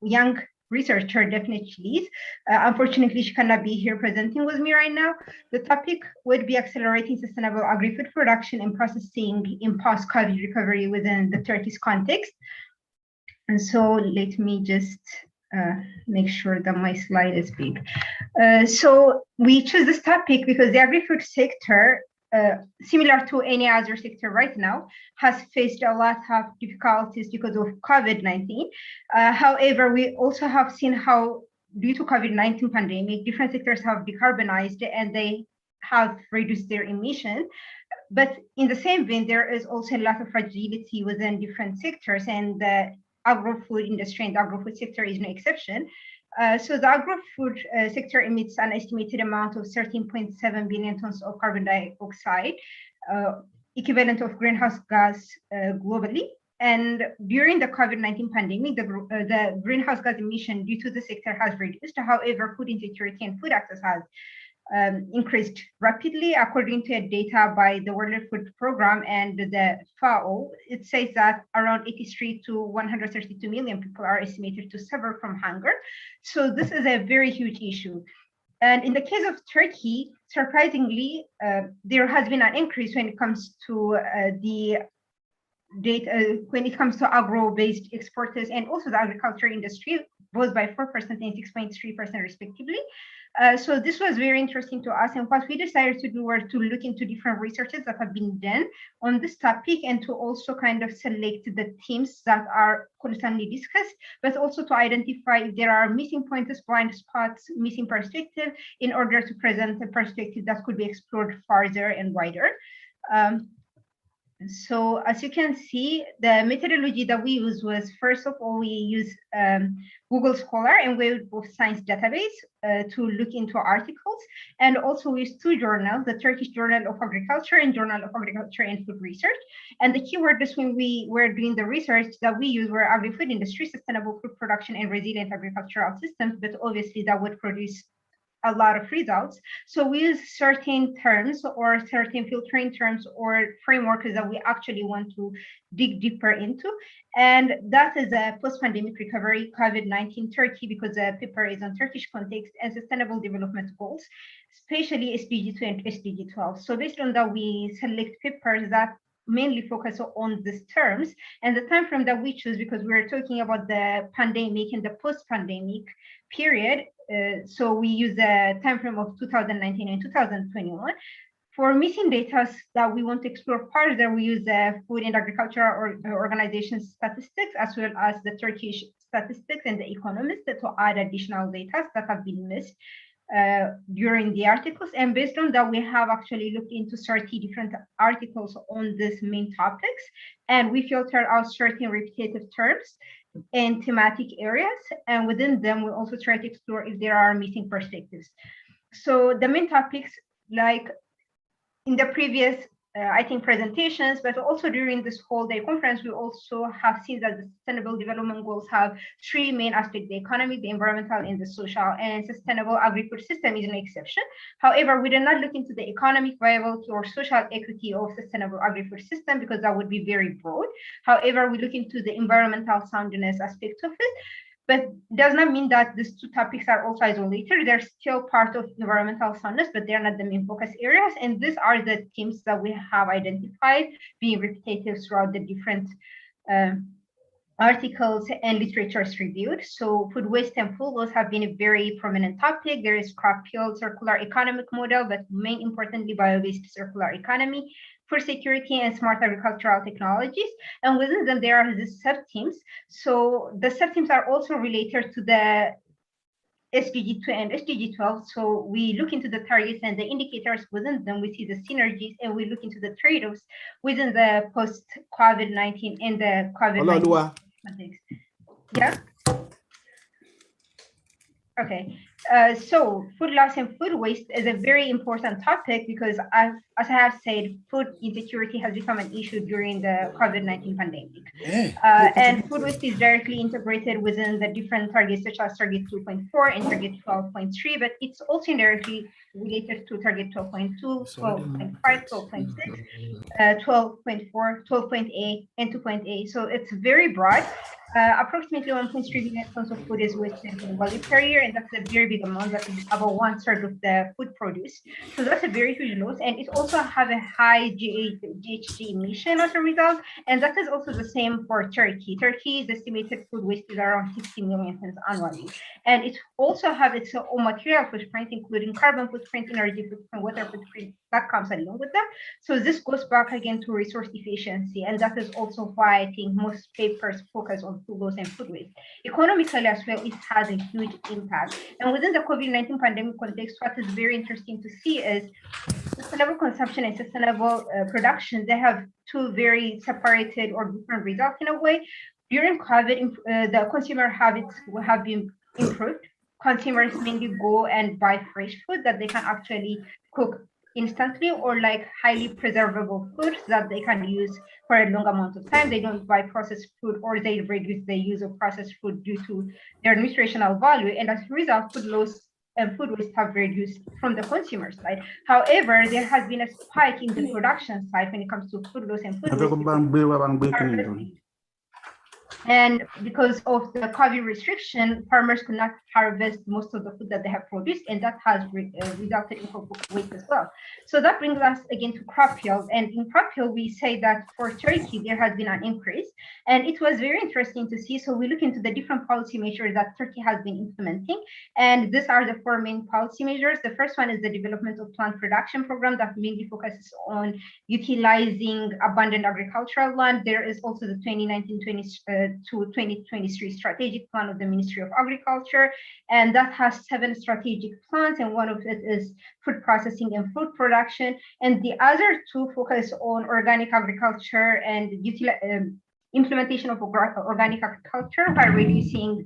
young researcher definitely leads. Unfortunately, she cannot be here presenting with me right now. The topic would be accelerating sustainable agri-food production and processing in post-COVID recovery within the Turkish context. And so let me just make sure that my slide is big. So we chose this topic because the agri-food sector, similar to any other sector right now, has faced a lot of difficulties because of COVID-19. However, we also have seen how, due to COVID-19 pandemic, different sectors have decarbonized and they have reduced their emission. But in the same vein, there is also a lot of fragility within different sectors, and the agro-food industry and the agro-food sector is no exception. So the agro-food sector emits an estimated amount of 13.7 billion tons of carbon dioxide, equivalent of greenhouse gas globally. And during the COVID-19 pandemic, the greenhouse gas emission due to the sector has reduced. However, food insecurity and food access has increased rapidly. According to data by the World Food Program and the FAO, it says that around 83 to 132 million people are estimated to suffer from hunger. So this is a very huge issue. And in the case of Turkey, surprisingly, there has been an increase when it comes to the data, when it comes to agro-based exporters and also the agriculture industry, both by 4% and 6.3% respectively. So this was very interesting to us, and what we decided to do were to look into different researches that have been done on this topic and to also kind of select the themes that are constantly discussed, but also to identify if there are missing points, blind spots, missing perspective, in order to present a perspective that could be explored farther and wider. So as you can see, the methodology that we use was, first of all, we use Google Scholar and Web of Science database to look into articles. And also we use two journals, the Turkish Journal of Agriculture and Journal of Agriculture and Food Research. And the keywords when we were doing the research that we used were agri-food industry, sustainable food production, and resilient agricultural systems, but obviously that would produce a lot of results. So we use certain terms or certain filtering terms or frameworks that we actually want to dig deeper into. And that is a post-pandemic recovery, COVID-19 Turkey, because the paper is on Turkish context, and sustainable development goals, especially SDG 2 and SDG 12. So based on that, we select papers that mainly focus on these terms, and the time frame that we choose, because we're talking about the pandemic and the post-pandemic period. So we use the time frame of 2019 and 2021. For missing data that we want to explore further, we use the Food and Agricultural Organization statistics, as well as the Turkish statistics and the Economist, to add additional data that have been missed during the articles. And based on that, we have actually looked into 30 different articles on these main topics, and we filtered out certain repetitive terms and thematic areas, and within them we also try to explore if there are missing perspectives. So the main topics, like in the previous I think presentations, but also during this whole day conference, we also have seen that the Sustainable Development Goals have three main aspects: the economic, the environmental, and the social. And sustainable agri-food system is an exception. However, we did not look into the economic viability or social equity of sustainable agri-food system, because that would be very broad. However, we look into the environmental soundness aspect of it. But does not mean that these two topics are also isolated. They're still part of environmental soundness, but they're not the main focus areas. And these are the themes that we have identified being repetitive throughout the different articles and literatures reviewed. So food waste and food loss have been a very prominent topic. There is crop yield circular economic model, but main importantly, bio-based circular economy, food security, and smart agricultural technologies. And within them, there are the sub-themes. So the sub-themes are also related to the SDG 2 and SDG 12. So we look into the targets and the indicators within them. We see the synergies, and we look into the trade-offs within the post-COVID-19 and the COVID-19 context. Yeah. Okay, so food loss and food waste is a very important topic, because as I have said, food insecurity has become an issue during the COVID-19 pandemic. And food waste is directly integrated within the different targets, such as target 2.4 and target 12.3, but it's also indirectly related to target 12.2, 12.5, 12.6, 12.4, 12.8, and 2.8. So it's very broad. approximately 1.3 billion tons of food is wasted globally per year, and that's a very big amount. That is about 1/3 of the food produce. So that's a very huge loss, and it also have a high GHG emission as a result. And that is also the same for Turkey. Turkey's estimated food waste is around 60 million tons annually, and it also have its own material footprint, including carbon footprint, energy footprint, water footprint that comes along with that. So this goes back again to resource efficiency, and that is also why I think most papers focus on food loss and food waste. Economically as well, it has a huge impact. And within the COVID-19 pandemic context, what is very interesting to see is sustainable consumption and sustainable production. They have two very separated or different results in a way. During COVID, the consumer habits have been improved. Consumers mainly go and buy fresh food that they can actually cook instantly, or like highly preservable foods that they can use for a long amount of time. They don't buy processed food, or they reduce the use of processed food due to their nutritional value. And as a result, food loss and food waste have reduced from the consumer side. However, there has been a spike in the production side when it comes to food loss and food waste. And because of the COVID restriction, farmers could not harvest most of the food that they have produced, and that has resulted in food waste as well. So that brings us again to crop yield. And in crop yield, we say that for Turkey, there has been an increase. And it was very interesting to see. So we look into the different policy measures that Turkey has been implementing. And these are the four main policy measures. The first one is the development of plant production program that mainly focuses on utilizing abundant agricultural land. There is also the 2019-20 to 2023 strategic plan of the Ministry of Agriculture, and that has 7 strategic plans, and one of it is food processing and food production, and the other 2 focus on organic agriculture and implementation of organic agriculture by reducing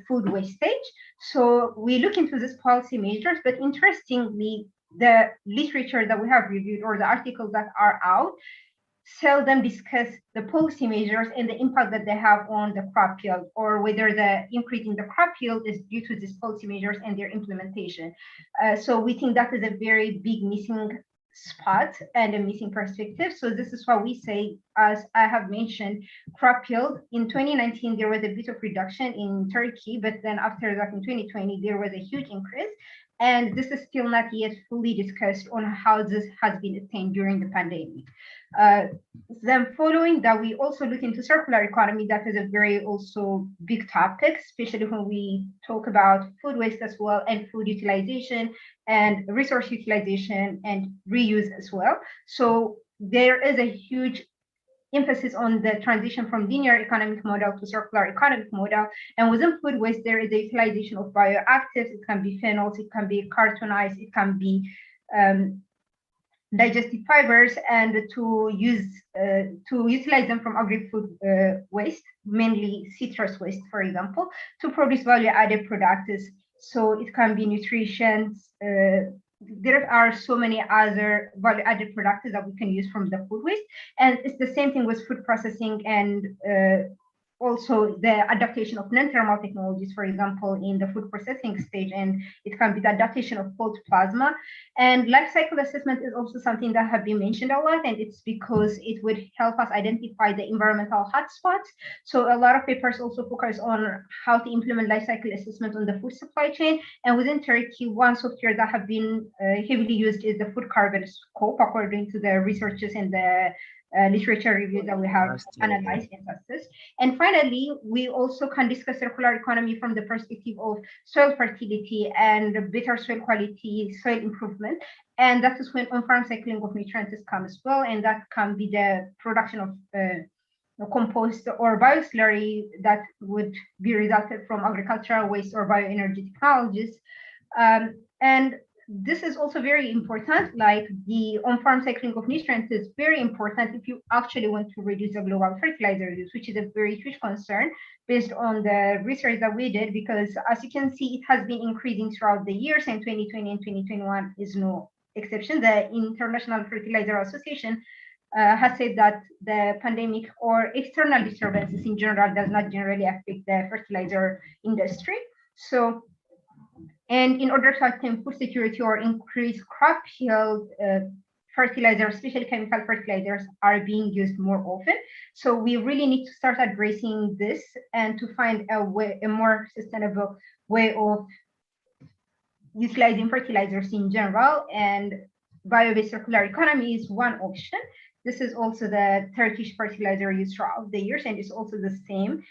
food wastage. So we look into these policy measures, but interestingly, the literature that we have reviewed or the articles that are out seldom discuss the policy measures and the impact that they have on the crop yield, or whether the increase in the crop yield is due to these policy measures and their implementation. So we think that is a very big missing spot and a missing perspective. So this is why we say, as I have mentioned, crop yield in 2019, there was a bit of reduction in Turkey, but then after that in 2020, there was a huge increase. And this is still not yet fully discussed on how this has been attained during the pandemic. Then following that, we also look into circular economy. That is a very also big topic, especially when we talk about food waste as well, and food utilization and resource utilization and reuse as well. So there is a huge emphasis on the transition from linear economic model to circular economic model. And within food waste, there is the utilization of bioactives. It can be phenols, it can be cartonized, it can be digestive fibers, and to utilize them from agri-food waste, mainly citrus waste, for example, to produce value-added products. So it can be nutrition. There are so many other value-added products that we can use from the food waste, and it's the same thing with food processing and also the adaptation of non-thermal technologies, for example, in the food processing stage, and it can be the adaptation of cold plasma. And life cycle assessment is also something that have been mentioned a lot, and it's because it would help us identify the environmental hotspots. So a lot of papers also focus on how to implement life cycle assessment on the food supply chain. And within Turkey, one software that have been heavily used is the food carbon scope, according to the researches and the literature reviews that we have analyzed and assessed. And finally, we also can discuss circular economy from the perspective of soil fertility and better soil quality, soil improvement. And that is when on-farm cycling of nutrients come as well. And that can be the production of compost or bioslurry that would be resulted from agricultural waste or bioenergy technologies. And this is also very important, like the on-farm cycling of nutrients is very important if you actually want to reduce the global fertilizer use, which is a very huge concern based on the research that we did, because as you can see, it has been increasing throughout the years, and 2020 and 2021 is no exception. The International Fertilizer Association has said that the pandemic or external disturbances in general does not generally affect the fertilizer industry. So, and in order to attain food security or increase crop yield, fertilizers, especially chemical fertilizers, are being used more often. So we really need to start addressing this and to find a more sustainable way of utilizing fertilizers in general. And bio-based circular economy is one option. This is also the Turkish fertilizer used throughout the years, and it's also the same.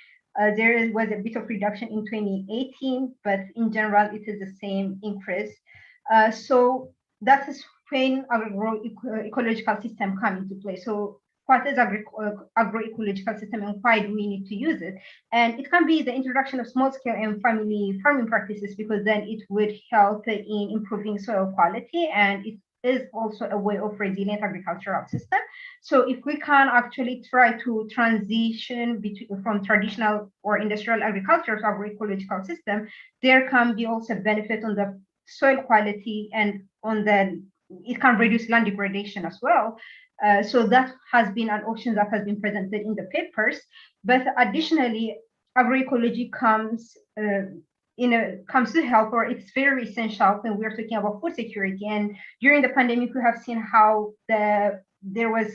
There was a bit of reduction in 2018, but in general, it is the same increase. So that is when agroecological system come into play. So what is agroecological system and why do we need to use it? And it can be the introduction of small scale and family farming practices, because then it would help in improving soil quality, and it is also a way of resilient agricultural system. So if we can actually try to transition from traditional or industrial agriculture to agroecological system, there can be also benefit on the soil quality and on the, it can reduce land degradation as well. So that has been an option that has been presented in the papers. But additionally, agroecology comes comes to help, or it's very essential when we're talking about food security. And during the pandemic, we have seen how there was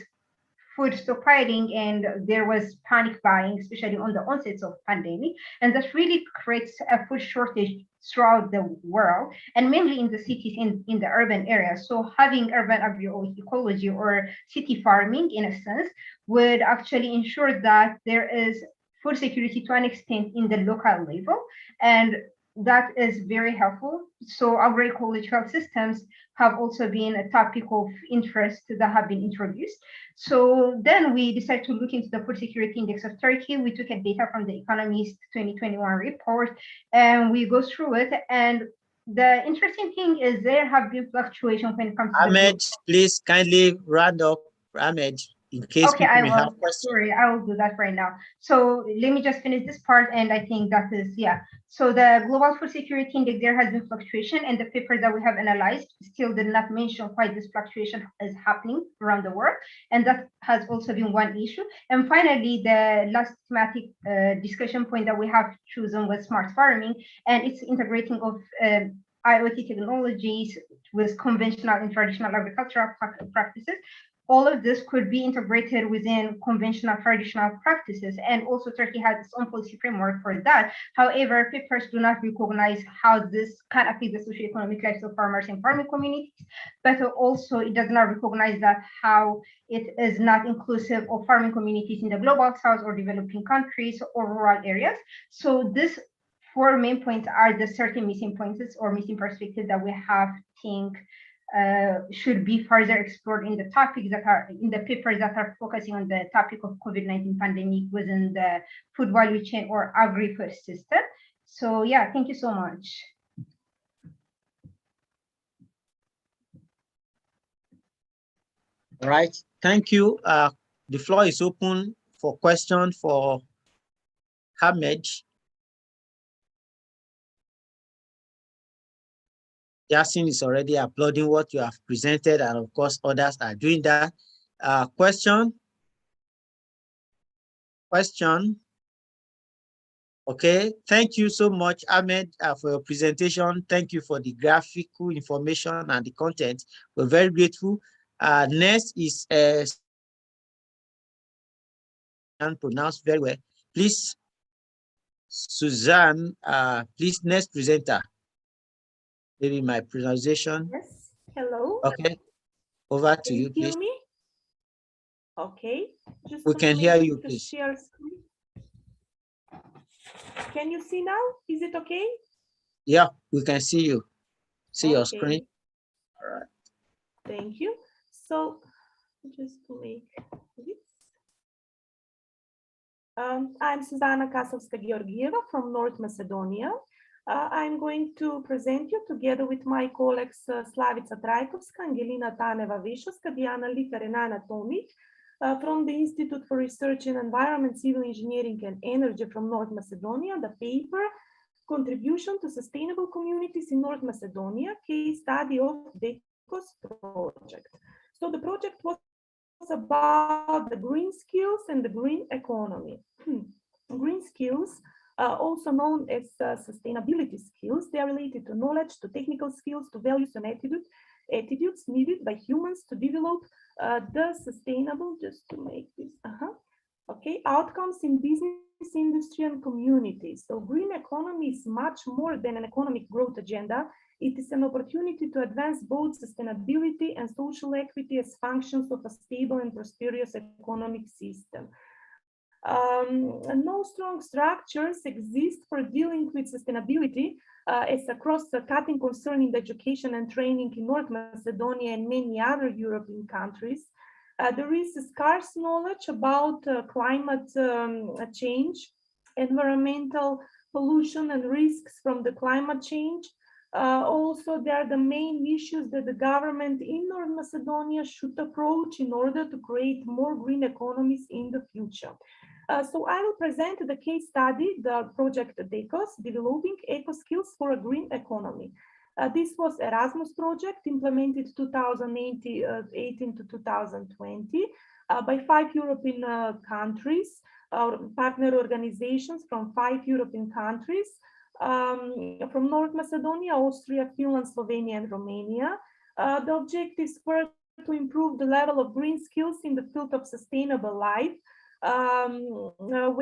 food stockpiling and there was panic buying, especially on the onsets of pandemic, and that really creates a food shortage throughout the world, and mainly in the cities, in the urban areas. So having urban agroecology or city farming, in a sense, would actually ensure that there is food security to an extent in the local level, and that is very helpful. So agroecological systems have also been a topic of interest that have been introduced. So then we decided to look into the food security index of Turkey. We took a data from the Economist 2021 report, and we go through it. And the interesting thing is there have been fluctuations when it comes to Ahmed, please kindly round up, Ahmed, in case okay, people may have questions. Sorry, I will do that right now. So let me just finish this part, and I think that is, yeah. So the global food security index, there has been fluctuation, and the papers that we have analyzed still did not mention why this fluctuation is happening around the world, and that has also been one issue. And finally, the last thematic discussion point that we have chosen was smart farming, and it's integrating of IoT technologies with conventional and traditional agricultural practices. All of this could be integrated within conventional traditional practices, and also Turkey has its own policy framework for that. However, papers do not recognize how this can affect the socioeconomic lives of farmers and farming communities, but also it does not recognize that how it is not inclusive of farming communities in the global south or developing countries or rural areas. So this four main points are the certain missing points or missing perspectives that we have think should be further explored in the topics that are in the papers that are focusing on the topic of COVID-19 pandemic within the food value chain or agri-food system. So yeah, thank you so much. All right, thank you. The floor is open for questions for Ahmed. Yasin is already applauding what you have presented, and of course, others are doing that. Question? Okay, thank you so much, Ahmed, for your presentation. Thank you for the graphical information and the content. We're very grateful. Next is pronounced very well. Please, Suzanne, please, next presenter. Maybe my pronunciation. Yes, hello. Okay, over to you, please. Hear me? Okay, just we can hear you, please. Share screen. Can you see now? Is it okay? Yeah, we can see you. See your screen. All right. Thank you. So just to make this. I'm Susanna Kasovska-Georgieva from North Macedonia. I'm going to present you together with my colleagues Slavica Trajkovska, Angelina Taneva-Višovska, Diana Liker, and Anna Tomic from the Institute for Research in Environment, Civil Engineering and Energy from North Macedonia, the paper Contribution to Sustainable Communities in North Macedonia, case study of DECO's project. So the project was about the green skills and the green economy. Green skills, also known as sustainability skills, they are related to knowledge, to technical skills, to values and attitudes, attitudes needed by humans to develop the sustainable, just to make this, outcomes in business, industry, and communities. So green economy is much more than an economic growth agenda. It is an opportunity to advance both sustainability and social equity as functions of a stable and prosperous economic system. No strong structures exist for dealing with sustainability as a cross-cutting concern in the education and training in North Macedonia and many other European countries. There is scarce knowledge about climate change, environmental pollution, and risks from the climate change. Also, they are the main issues that the government in North Macedonia should approach in order to create more green economies in the future. So I will present the case study, the project DECOS, Developing Eco Skills for a Green Economy. This was Erasmus project implemented 2018 to 2020 by 5 European countries, partner organizations from 5 European countries, from North Macedonia, Austria, Finland, Slovenia, and Romania. The objectives were to improve the level of green skills in the field of sustainable life,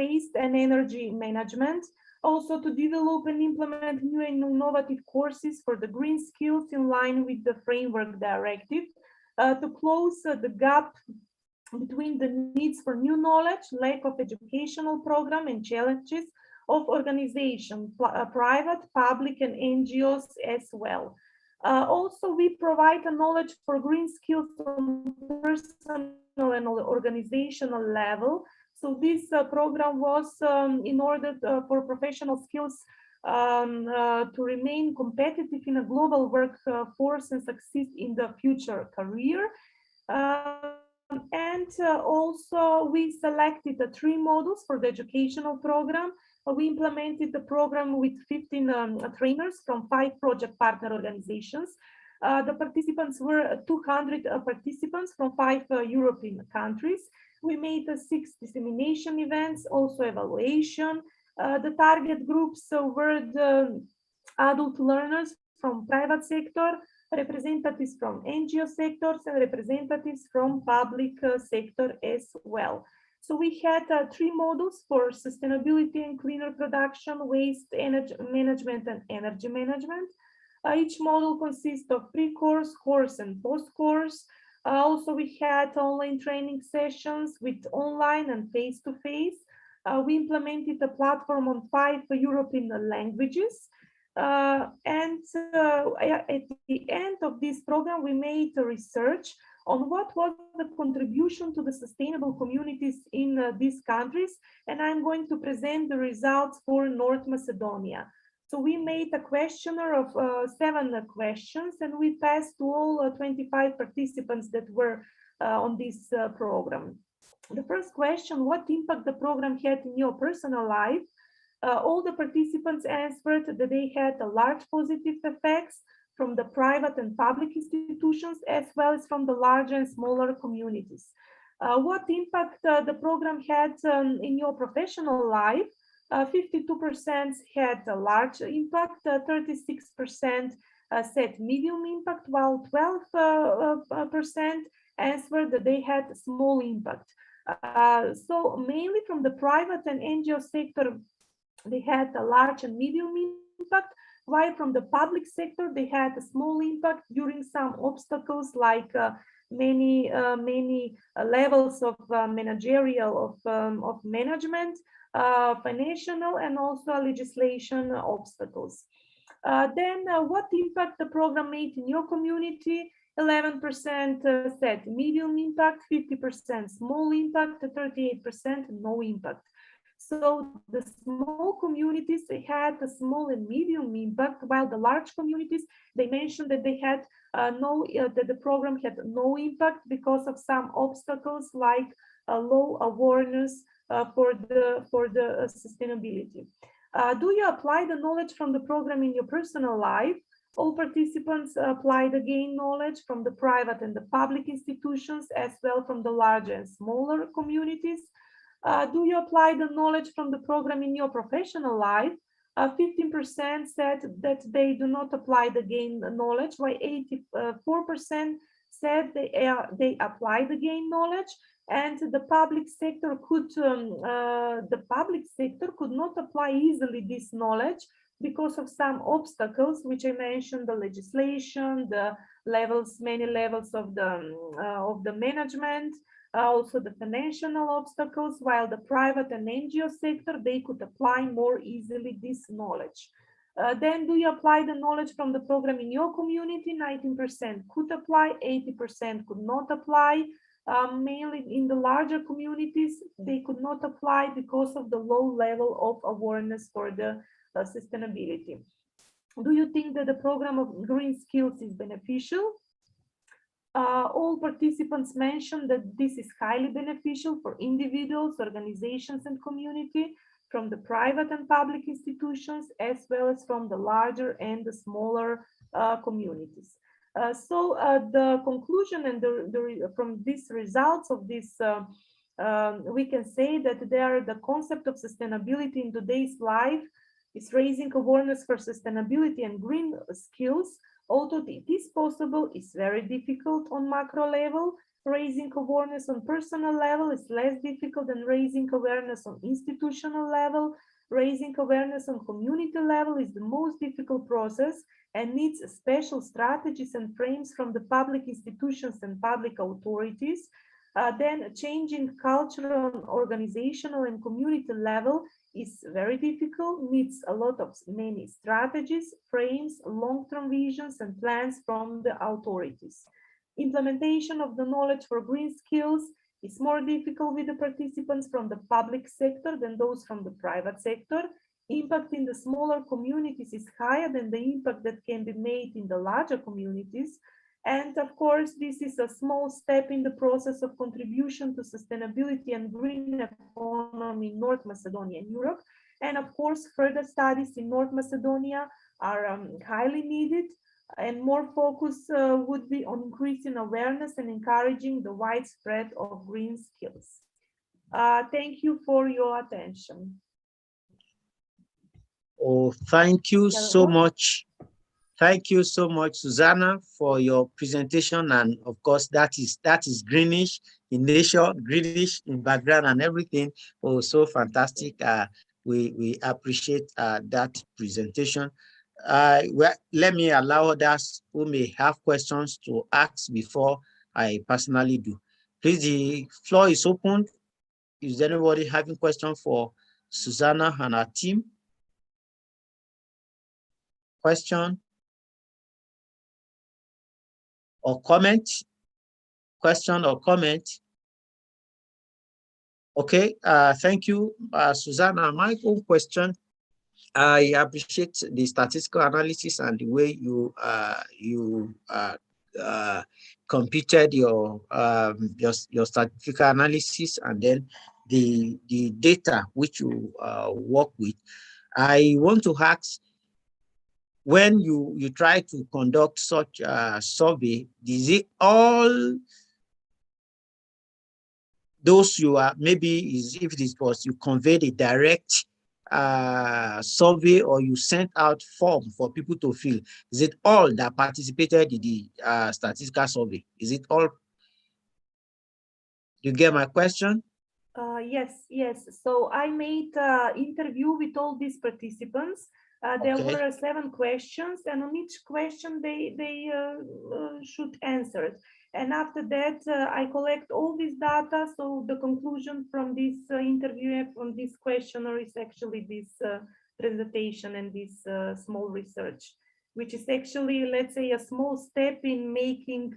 waste and energy management, also to develop and implement new and innovative courses for the green skills in line with the framework directive, to close the gap between the needs for new knowledge, lack of educational program, and challenges of organization, private, public, and NGOs as well. Also, we provide a knowledge for green skills on personal and organizational level. So this program was in order for professional skills to remain competitive in a global workforce and succeed in the future career. Also, we selected the 3 modules for the educational program. We implemented the program with 15 trainers from 5 project partner organizations. The participants were 200 participants from 5 European countries. We made 6 dissemination events, also evaluation. The target groups were the adult learners from private sector, representatives from NGO sectors, and representatives from public sector as well. So we had 3 modules for sustainability and cleaner production, waste, energy management, and energy management. Each module consists of pre-course, course, and post-course. Also, we had online training sessions with online and face-to-face. We implemented a platform on 5 European languages. At the end of this program, we made a research on what was the contribution to the sustainable communities in these countries, and I'm going to present the results for North Macedonia. So we made a questionnaire of 7 questions, and we passed to all 25 participants that were on this program. The first question: what impact the program had in your personal life? All the participants answered that they had a large positive effects from the private and public institutions, as well as from the larger and smaller communities. What impact the program had in your professional life? 52% had a large impact, 36% said medium impact, while 12% answered that they had small impact. So mainly from the private and NGO sector, they had a large and medium impact, while from the public sector, they had a small impact during some obstacles like many levels of managerial of management, financial, and also legislation obstacles. Then what impact the program made in your community? 11% said medium impact, 50% small impact, 38% no impact. So the small communities, they had a small and medium impact, while the large communities, they mentioned that they had that the program had no impact because of some obstacles like low awareness for the sustainability. Do you apply the knowledge from the program in your personal life? All participants applied again knowledge from the private and the public institutions, as well from the larger and smaller communities. Do you apply the knowledge from the program in your professional life? 15% said that they do not apply the gained knowledge, while 84% said they apply the gained knowledge, and the public sector could not apply easily this knowledge because of some obstacles, which I mentioned: the legislation, the many levels of the management, also the financial obstacles, while the private and NGO sector, they could apply more easily this knowledge. Then, do you apply the knowledge from the program in your community? 19% could apply, 80% could not apply. Mainly in the larger communities, they could not apply because of the low level of awareness for the sustainability. Do you think that the program of green skills is beneficial? All participants mentioned that this is highly beneficial for individuals, organizations, and community, from the private and public institutions, as well as from the larger and the smaller communities. So the conclusion and from these results of this, we can say that the concept of sustainability in today's life is raising awareness for sustainability and green skills. Although it is possible, it's very difficult on macro level. Raising awareness on personal level is less difficult than raising awareness on institutional level. Raising awareness on community level is the most difficult process and needs special strategies and frames from the public institutions and public authorities. Then changing culture on organizational and community level is very difficult, needs a lot of many strategies, frames, long-term visions, and plans from the authorities. Implementation of the knowledge for green skills is more difficult with the participants from the public sector than those from the private sector. Impact in the smaller communities is higher than the impact that can be made in the larger communities. And of course, this is a small step in the process of contribution to sustainability and green economy in North Macedonia and Europe. And of course, further studies in North Macedonia are highly needed, and more focus would be on increasing awareness and encouraging the widespread of green skills. Thank you for your attention. Oh, thank you so much. Thank you so much, Susanna, for your presentation. And of course, that is greenish in nature, greenish in background and everything. Oh, so fantastic. We appreciate that presentation. Well, let me allow others who may have questions to ask before I personally do. Please, the floor is open. Is anybody having questions for Susanna and her team? Question or comment? Question or comment? Okay, thank you, Susanna. My own question, I appreciate the statistical analysis and the way you computed your statistical analysis and then the data which you work with. I want to ask, when you try to conduct such a survey, is it all those you are, maybe if it was you conveyed a direct survey or you sent out form for people to fill? Is it all that participated in the statistical survey? Is it all? You get my question? Yes. So I made an interview with all these participants. There were 7 questions, and on each question they should answer it. And after that, I collect all this data. So the conclusion from this interview, from this questionnaire, is actually this presentation and this small research, which is actually, let's say, a small step in making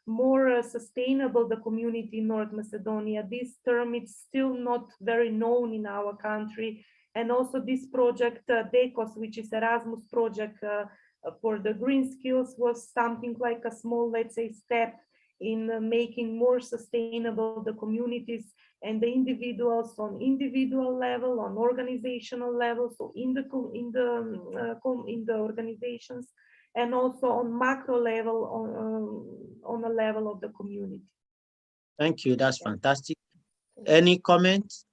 more sustainable the community in North Macedonia. This term is still not very known in our country. And also this project, DECOS, which is Erasmus project for the green skills, was something like a small, let's say, step in making more sustainable the communities and the individuals on individual level, on organizational level, so in the organizations, and also on macro level, on the level of the community. Thank you. That's fantastic. Any comments?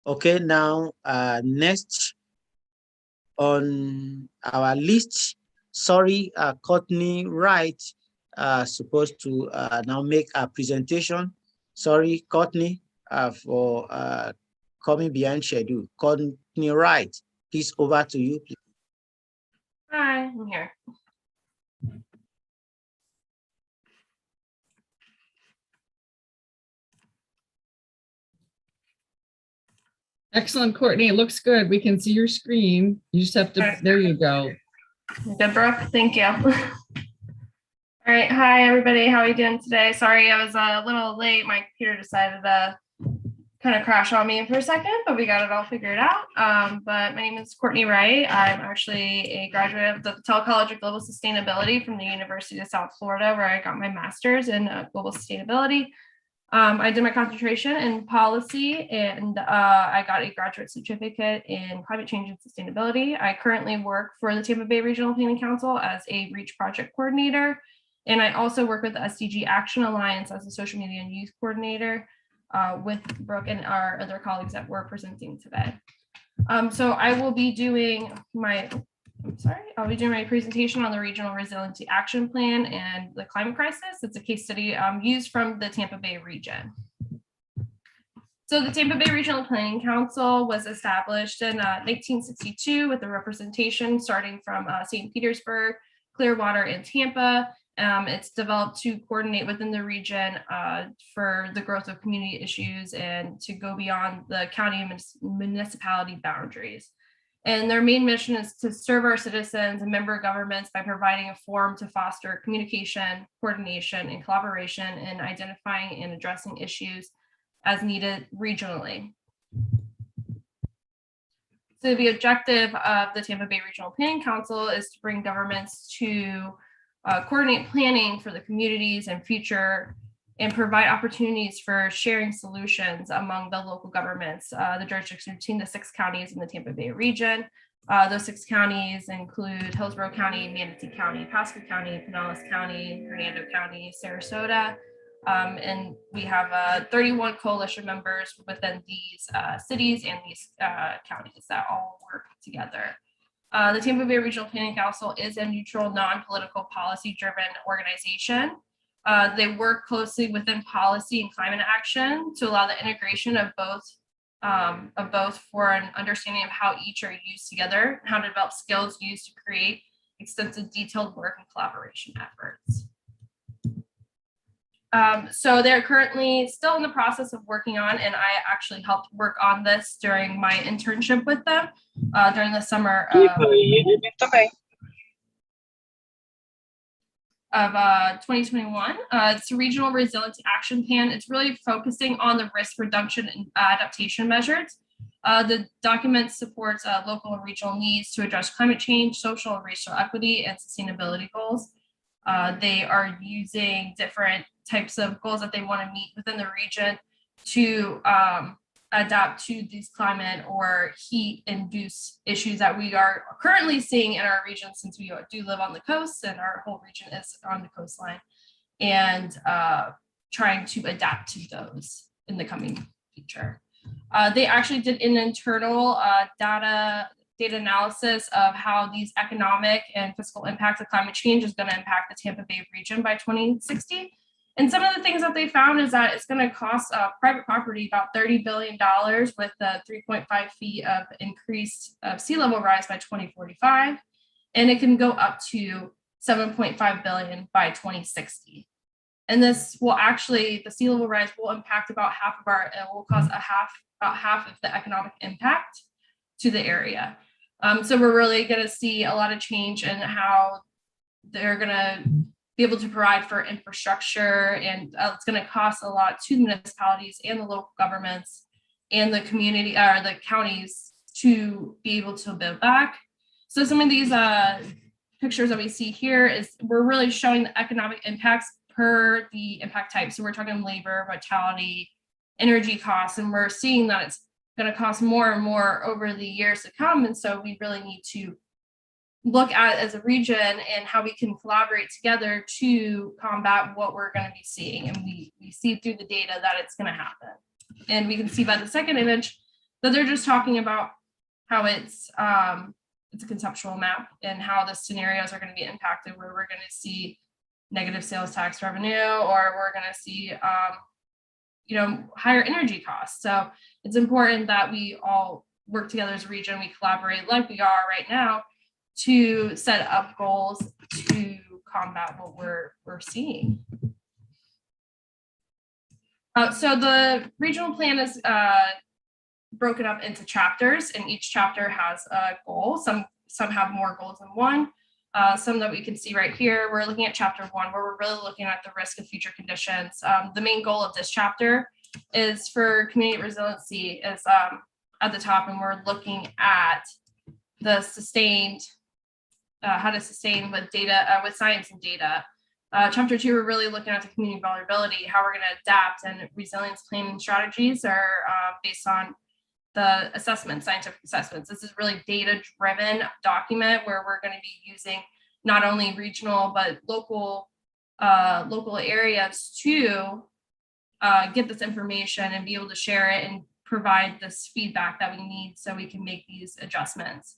Okay, now next, on our list. Sorry, Courtney Wright supposed to now make a presentation. Sorry, Courtney, for coming behind schedule. Courtney Wright, please, over to you. Please. Hi, I'm here. Excellent, Courtney. It looks good. We can see your screen. You just have to, there you go. Good, Brooke. Thank you. All right. Hi, everybody. How are you doing today? Sorry, I was a little late. My computer decided to kind of crash on me for a second, but we got it all figured out. But my name is Courtney Wright. I'm actually a graduate of the Patel College of Global Sustainability from the University of South Florida, where I got my master's in global sustainability. I did my concentration in policy, and I got a graduate certificate in climate change and sustainability. I currently work for the Tampa Bay Regional Planning Council as a REACH project coordinator. And I also work with the SDG Action Alliance as a social media and youth coordinator with Brooke and our other colleagues that we're presenting today. So I will be doing I'll be doing my presentation on the Regional Resiliency Action Plan and the climate crisis. It's a case study used from the Tampa Bay region. So the Tampa Bay Regional Planning Council was established in 1962 with a representation starting from St. Petersburg, Clearwater, and Tampa. It's developed to coordinate within the region for the growth of community issues and to go beyond the county and municipality boundaries. And their main mission is to serve our citizens and member governments by providing a forum to foster communication, coordination, and collaboration in identifying and addressing issues as needed regionally. So the objective of the Tampa Bay Regional Planning Council is to bring governments to coordinate planning for the communities and future and provide opportunities for sharing solutions among the local governments, the jurisdiction between the 6 counties in the Tampa Bay region. Those 6 counties include Hillsborough County, Manatee County, Pasco County, Pinellas County, Hernando County, Sarasota. And we have 31 coalition members within these cities and these counties that all work together. The Tampa Bay Regional Planning Council is a neutral, non-political, policy-driven organization. They work closely within policy and climate action to allow the integration of both for an understanding of how each are used together, and how to develop skills used to create extensive detailed work and collaboration efforts. So they're currently still in the process of working on, and I actually helped work on this during my internship with them during the summer of 2021. It's a regional resiliency action plan. It's really focusing on the risk reduction and adaptation measures. The document supports local and regional needs to address climate change, social and racial equity, and sustainability goals. They are using different types of goals that they want to meet within the region to adapt to these climate or heat-induced issues that we are currently seeing in our region, since we do live on the coast and our whole region is on the coastline, and trying to adapt to those in the coming future. They actually did an internal data analysis of how these economic and fiscal impacts of climate change is going to impact the Tampa Bay region by 2060. And some of the things that they found is that it's going to cost private property about $30 billion with the 3.5 feet of increased sea level rise by 2045. And it can go up to 7.5 billion by 2060. And this will actually, the sea level rise will impact about half of our, it will cause about half of the economic impact to the area. So we're really going to see a lot of change in how they're going to be able to provide for infrastructure, and it's going to cost a lot to the municipalities and the local governments and the community or the counties to be able to build back. So some of these pictures that we see here is we're really showing the economic impacts per the impact type. So we're talking labor, vitality, energy costs, and we're seeing that it's going to cost more and more over the years to come. And so we really need to look at as a region and how we can collaborate together to combat what we're going to be seeing. And we see through the data that it's going to happen. And we can see by the second image that they're just talking about how it's it's a conceptual map and how the scenarios are going to be impacted, where we're going to see negative sales tax revenue, or we're going to see, higher energy costs. So it's important that we all work together as a region, we collaborate like we are right now to set up goals to combat what we're seeing. So the regional plan is broken up into chapters, and each chapter has a goal. Some have more goals than one. Some that we can see right here, we're looking at chapter 1, where we're really looking at the risk of future conditions. The main goal of this chapter is for community resiliency is at the top, and we're looking at the sustained, how to sustain with data, with science and data. Chapter 2, we're really looking at the community vulnerability, how we're going to adapt, and resilience planning strategies are based on the assessment, scientific assessments. This is really data-driven document where we're going to be using not only regional but local areas to get this information and be able to share it and provide this feedback that we need so we can make these adjustments.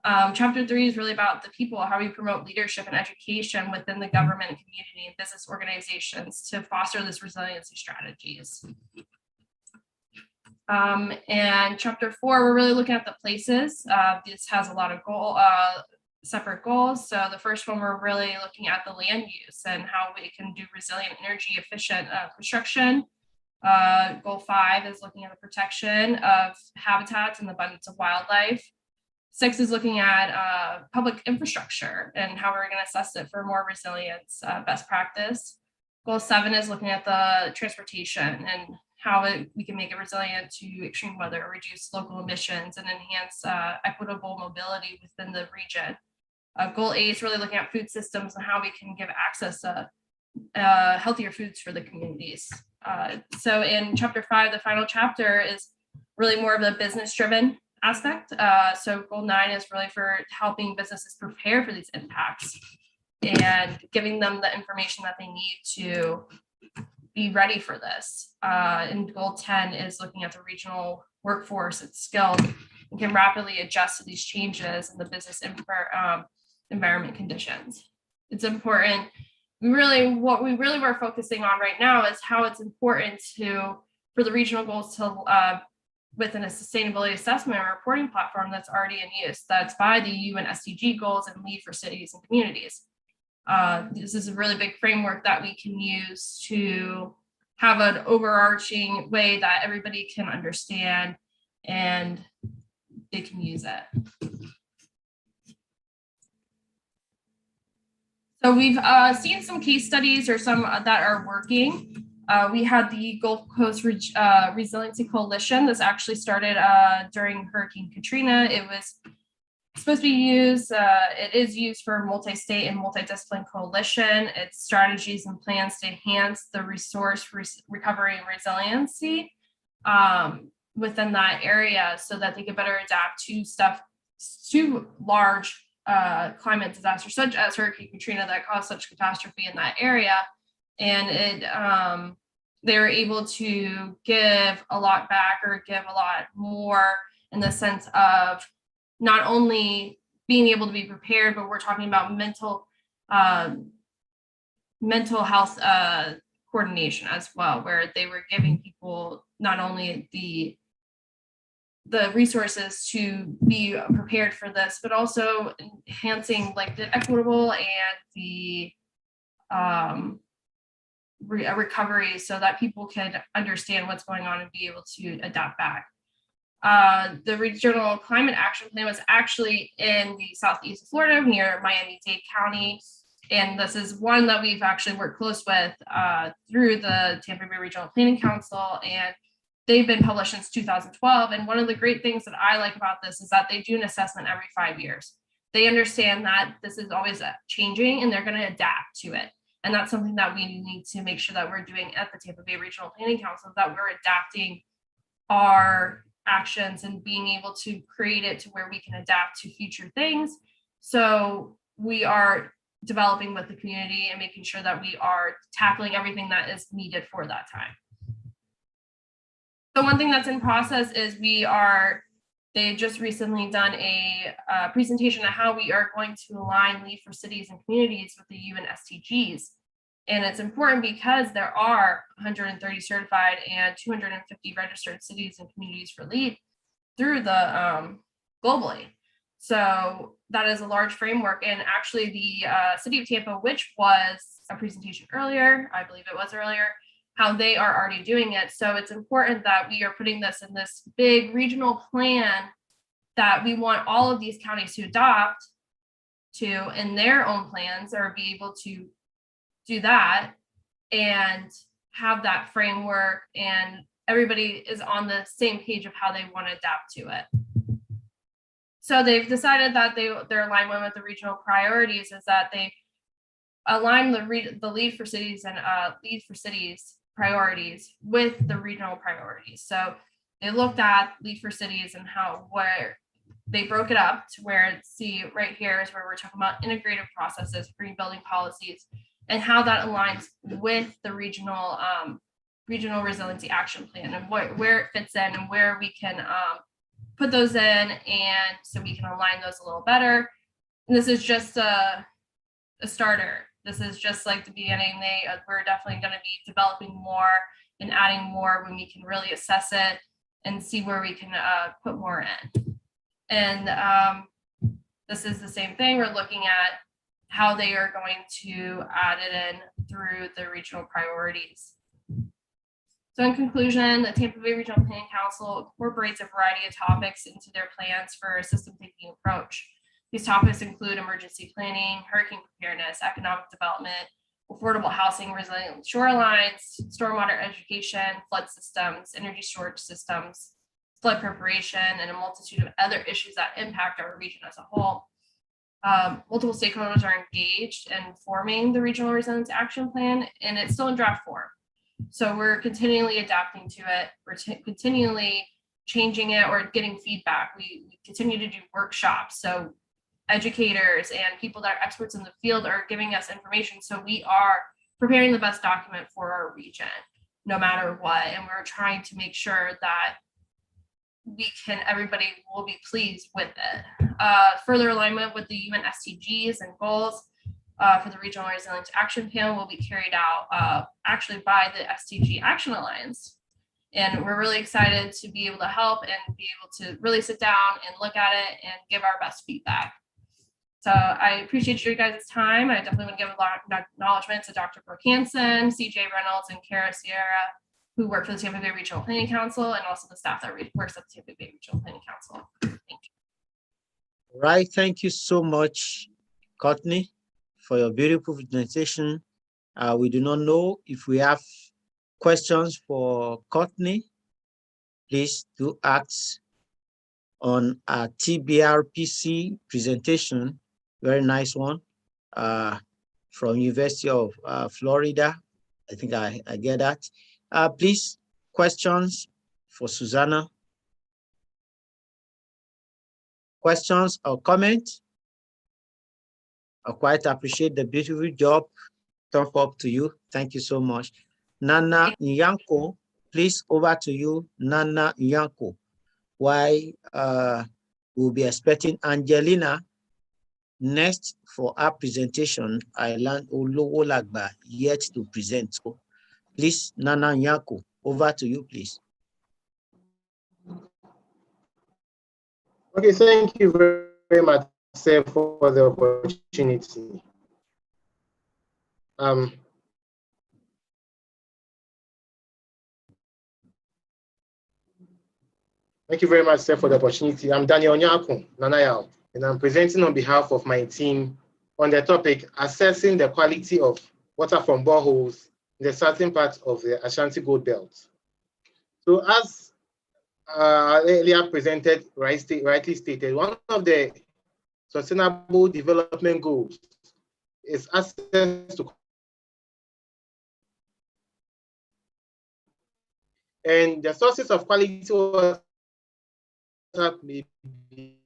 Chapter 3 is really about the people, how we promote leadership and education within the government, community, and business organizations to foster this resiliency strategies. And chapter 4, we're really looking at the places. This has a lot of separate goals. So the first one, we're really looking at the land use and how we can do resilient, energy efficient construction. Goal 5 is looking at the protection of habitats and the abundance of wildlife. 6 is looking at public infrastructure and how we're going to assess it for more resilience, best practice. Goal 7 is looking at the transportation and how we can make it resilient to extreme weather, reduce local emissions, and enhance equitable mobility within the region. Goal 8 is really looking at food systems and how we can give access to healthier foods for the communities. So in chapter 5, the final chapter is really more of a business-driven aspect. So goal 9 is really for helping businesses prepare for these impacts and giving them the information that they need to be ready for this. And goal 10 is looking at the regional workforce that's skilled and can rapidly adjust to these changes in the business environment conditions. It's important. What we really were focusing on right now is how it's important for the regional goals to within a sustainability assessment and reporting platform that's already in use, that's by the UN SDG goals and lead for cities and communities. This is a really big framework that we can use to have an overarching way that everybody can understand and they can use it. So we've seen some case studies or some that are working. We had the Gulf Coast Resiliency Coalition. This actually started during Hurricane Katrina. It was supposed to be used, it is used for multi-state and multidiscipline coalition. It's strategies and plans to enhance the resource recovery and resiliency within that area so that they can better adapt to large climate disasters such as Hurricane Katrina that caused such catastrophe in that area. And they were able to give a lot back or give a lot more in the sense of not only being able to be prepared, but we're talking about mental health coordination as well, where they were giving people not only the resources to be prepared for this, but also enhancing like the equitable and the recovery so that people can understand what's going on and be able to adapt back. The regional climate action plan was actually in the southeast of Florida near Miami-Dade County. And this is one that we've actually worked close with through the Tampa Bay Regional Planning Council. And they've been published since 2012. And one of the great things that I like about this is that they do an assessment every 5 years. They understand that this is always changing and they're going to adapt to it. And that's something that we need to make sure that we're doing at the Tampa Bay Regional Planning Council, that we're adapting our actions and being able to create it to where we can adapt to future things. So we are developing with the community and making sure that we are tackling everything that is needed for that time. So one thing that's in process is we are They just recently done a presentation on how we are going to align LEAD for cities and communities with the UN SDGs. And it's important because there are 130 certified and 250 registered cities and communities for LEAD through the globally. So that is a large framework. And actually the city of Tampa, which was a presentation earlier, I believe it was earlier, how they are already doing it. So it's important that we are putting this in this big regional plan that we want all of these counties to adopt to in their own plans, or be able to do that and have that framework, and everybody is on the same page of how they want to adapt to it. So they've decided that their alignment with the regional priorities is that they align the LEAD for cities and LEAD for cities priorities with the regional priorities. So they looked at LEAD for cities and where they broke it up to where, see right here is where we're talking about integrative processes, green building policies, and how that aligns with the regional resiliency action plan, and where it fits in and where we can put those in, and so we can align those a little better. And this is just a starter. This is just like the beginning. We're definitely going to be developing more and adding more when we can really assess it and see where we can put more in. And this is the same thing. We're looking at how they are going to add it in through the regional priorities. So in conclusion, the Tampa Bay Regional Planning Council incorporates a variety of topics into their plans for a system thinking approach. These topics include emergency planning, hurricane preparedness, economic development, affordable housing, resilient shorelines, stormwater education, flood systems, energy storage systems, flood preparation, and a multitude of other issues that impact our region as a whole. Multiple stakeholders are engaged in forming the Regional Resilience Action Plan, and it's still in draft form. So we're continually adapting to it. We're continually changing it or getting feedback. We continue to do workshops. So educators and people that are experts in the field are giving us information. So we are preparing the best document for our region, no matter what. And we're trying to make sure that everybody will be pleased with it. Further alignment with the UN SDGs and goals for the Regional Resilience Action Plan will be carried out actually by the SDG Action Alliance. And we're really excited to be able to help and be able to really sit down and look at it and give our best feedback. So I appreciate your guys' time. I definitely want to give a lot of acknowledgement to Dr. Brooke Hansen, CJ Reynolds, and Kara Sierra, who work for the Tampa Bay Regional Planning Council, and also the staff that works at the Tampa Bay Regional Planning Council. Thank you. Right. Thank you so much, Courtney, for your beautiful presentation. We do not know if we have questions for Courtney. Please do ask on a TBRPC presentation. Very nice one from University of Florida. I think I get that. Please, questions for Susanna? Questions or comments? I quite appreciate the beautiful job. Thumbs up to you. Thank you so much. Nana Nyanko, please, over to you, Nana Nyanko. Why we'll be expecting Angelina next for our presentation. I learned Olagba yet to present. So please, Nana Nyanko, over to you, please. Okay, thank you very much, sir, for the opportunity. Thank you very much, sir, for the opportunity. I'm Daniel Nyako Nanayao, and I'm presenting on behalf of my team on the topic assessing the quality of water from boreholes in the southern part of the Ashanti Gold Belt. So as earlier presented, rightly stated, one of the Sustainable Development Goals is access to, and the sources of quality water may be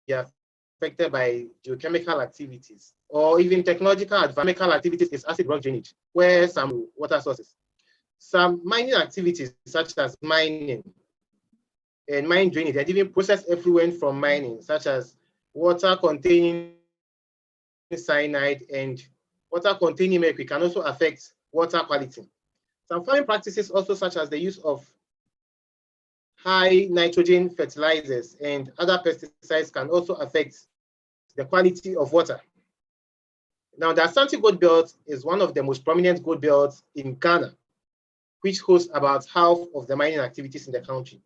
affected by geochemical activities or even technological environmental activities is acid rock drainage, where some water sources. Some mining activities such as mining and mine drainage, and even processed effluent from mining, such as water containing cyanide and water containing mercury, can also affect water quality. Some farming practices also, such as the use of high nitrogen fertilizers and other pesticides, can also affect the quality of water. Now, the Ashanti Gold Belt is one of the most prominent gold belts in Ghana, which hosts about half of the mining activities in the country.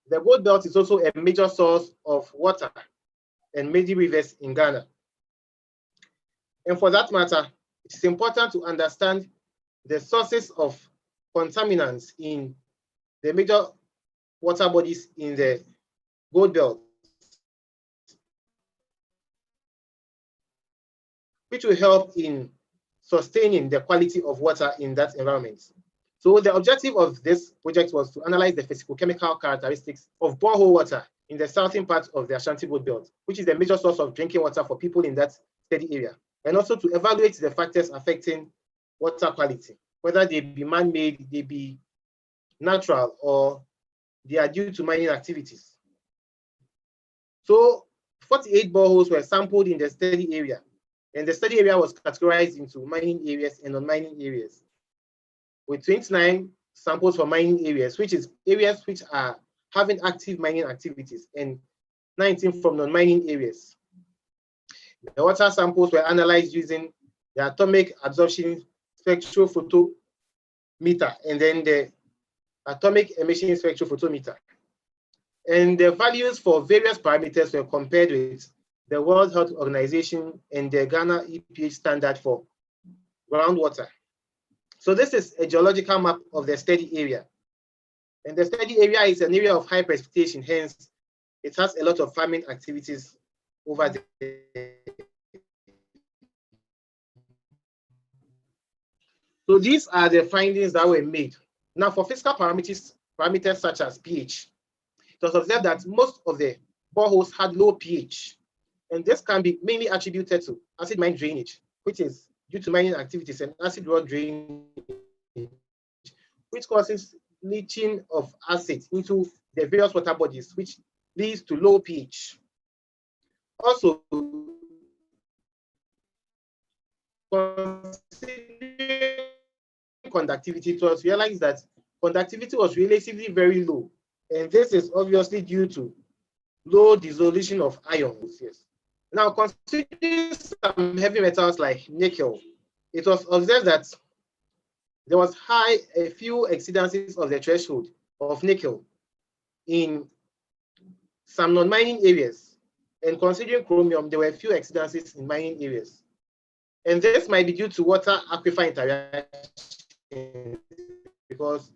The Gold Belt is also a major source of water and major rivers in Ghana. And for that matter, it's important to understand the sources of contaminants in the major water bodies in the Gold Belt, which will help in sustaining the quality of water in that environment. So the objective of this project was to analyze the physicochemical characteristics of borehole water in the southern part of the Ashanti Gold Belt, which is the major source of drinking water for people in that steady area, and also to evaluate the factors affecting water quality, whether they be man-made, they be natural, or they are due to mining activities. So 48 boreholes were sampled in the study area, and the study area was categorized into mining areas and non-mining areas, with 29 samples for mining areas, which is areas which are having active mining activities, and 19 from non-mining areas. The water samples were analyzed using the atomic absorption spectrophotometer and then the atomic emission spectrophotometer. And the values for various parameters were compared with the World Health Organization and the Ghana EPH standard for groundwater. So this is a geological map of the study area. And the study area is an area of high precipitation, hence it has a lot of farming activities over there. So these are the findings that were made. Now for physical parameters such as pH, it was observed that most of the boreholes had low pH, and this can be mainly attributed to acid mine drainage, which is due to mining activities, and acid rock drainage, which causes leaching of acid into the various water bodies, which leads to low pH. Also, conductivity, it was realized that conductivity was relatively very low, and this is obviously due to low dissolution of ions. Yes. Now, considering some heavy metals like nickel, it was observed that there was a few exceedances of the threshold of nickel in some non-mining areas, and considering chromium, there were a few exceedances in mining areas. And this might be due to water aquifer interaction, because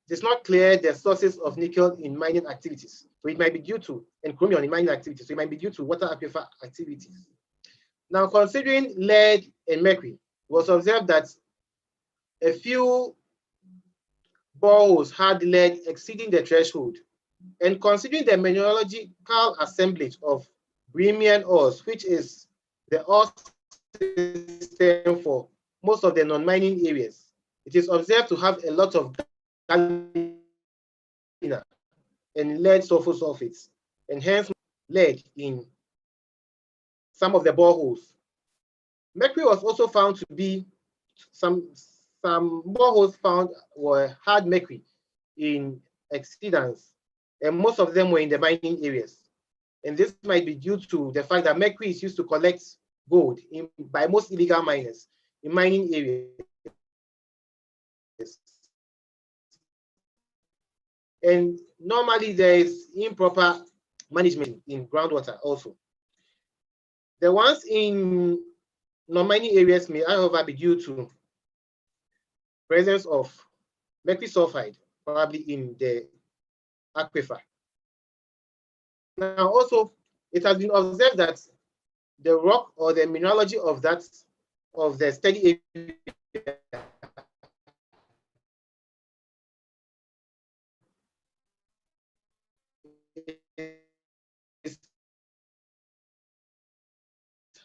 it's not clear the sources of nickel in mining activities. So it might be due to, and chromium in mining activities, so it might be due to water aquifer activities. Now, considering lead and mercury, it was observed that a few boreholes had lead exceeding the threshold. And considering the mineralogical assemblage of Bremian ores, which is the ore system for most of the non-mining areas, it is observed to have a lot of galena and lead sulfur sulfates, and hence lead in some of the boreholes. Mercury was also found to be, some boreholes found had mercury in exceedance, and most of them were in the mining areas. And this might be due to the fact that mercury is used to collect gold by most illegal miners in mining areas. And normally there is improper management in groundwater also. The ones in non-mining areas may, however, be due to presence of mercury sulfide, probably in the aquifer. Now also, it has been observed that the rock or the mineralogy of the steady area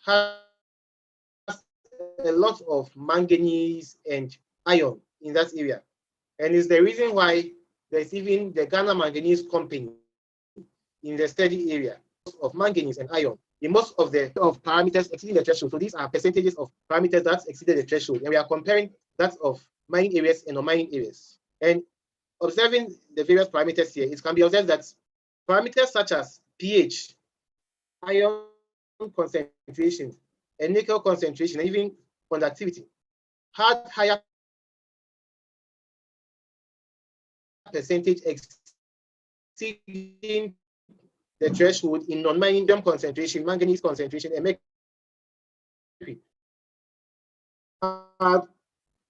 has a lot of manganese and iron in that area, and is the reason why there's even the Ghana Manganese Company in the study area of manganese and iron in most of the parameters exceeding the threshold. So these are percentages of parameters that exceeded the threshold, and we are comparing that of mining areas and non-mining areas. And observing the various parameters here, it can be observed that parameters such as pH, iron concentration, and nickel concentration, and even conductivity had higher percentage exceeding the threshold in non-mining concentration, manganese concentration, and mercury had